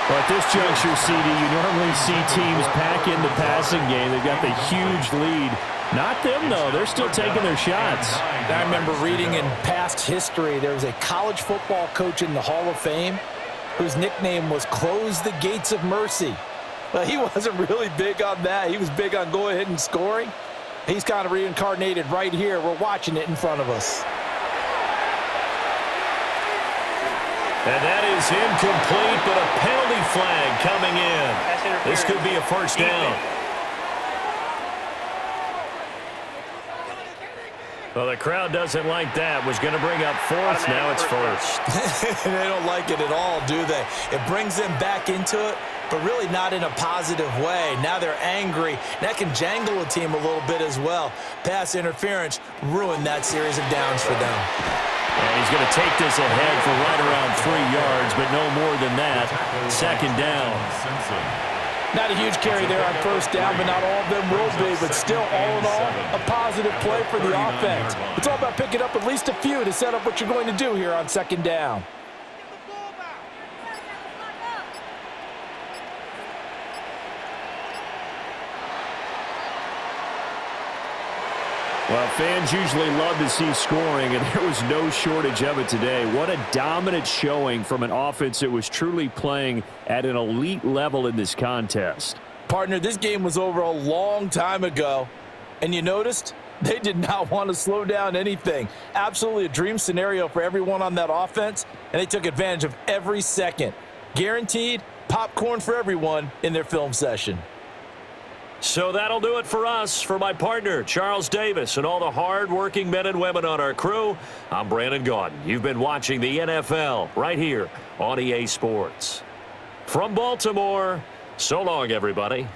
Well, at this juncture, CD, you normally see teams pack in the passing game. They've got the huge lead. Not them, though. They're still taking their shots. I remember reading in past history, there was a college football coach in the Hall of Fame whose nickname was Close the Gates of Mercy. Well, he wasn't really big on that. He was big on go ahead and scoring. He's kind of reincarnated right here. We're watching it in front of us. And that is incomplete, but a penalty flag coming in. This could be a first down. Well, the crowd doesn't like that. Was going to bring up 4th. Now it's 1st. They don't like it at all, do they? It brings them back into it, but really not in a positive way. Now they're angry. That can jangle a team a little bit as well. Pass interference ruined that series of downs for them. And he's going to take this ahead for right around 3 yards, but no more than that. 2nd down. Not a huge carry there on first down, but not all of them will be. But still, all in all, a positive play for the offense. It's all about picking up at least a few to set up what you're going to do here on 2nd down. Well, fans usually love to see scoring, and there was no shortage of it today. What a dominant showing from an offense that was truly playing at an elite level in this contest. Partner, this game was over a long time ago, and you noticed they did not want to slow down anything. Absolutely a dream scenario for everyone on that offense, and they took advantage of every second. Guaranteed popcorn for everyone in their film session. So that'll do it for us. For my partner, Charles Davis, and all the hard-working men and women on our crew, I'm Brandon Gaudin. You've been watching the NFL right here on EA Sports. From Baltimore, so long, everybody.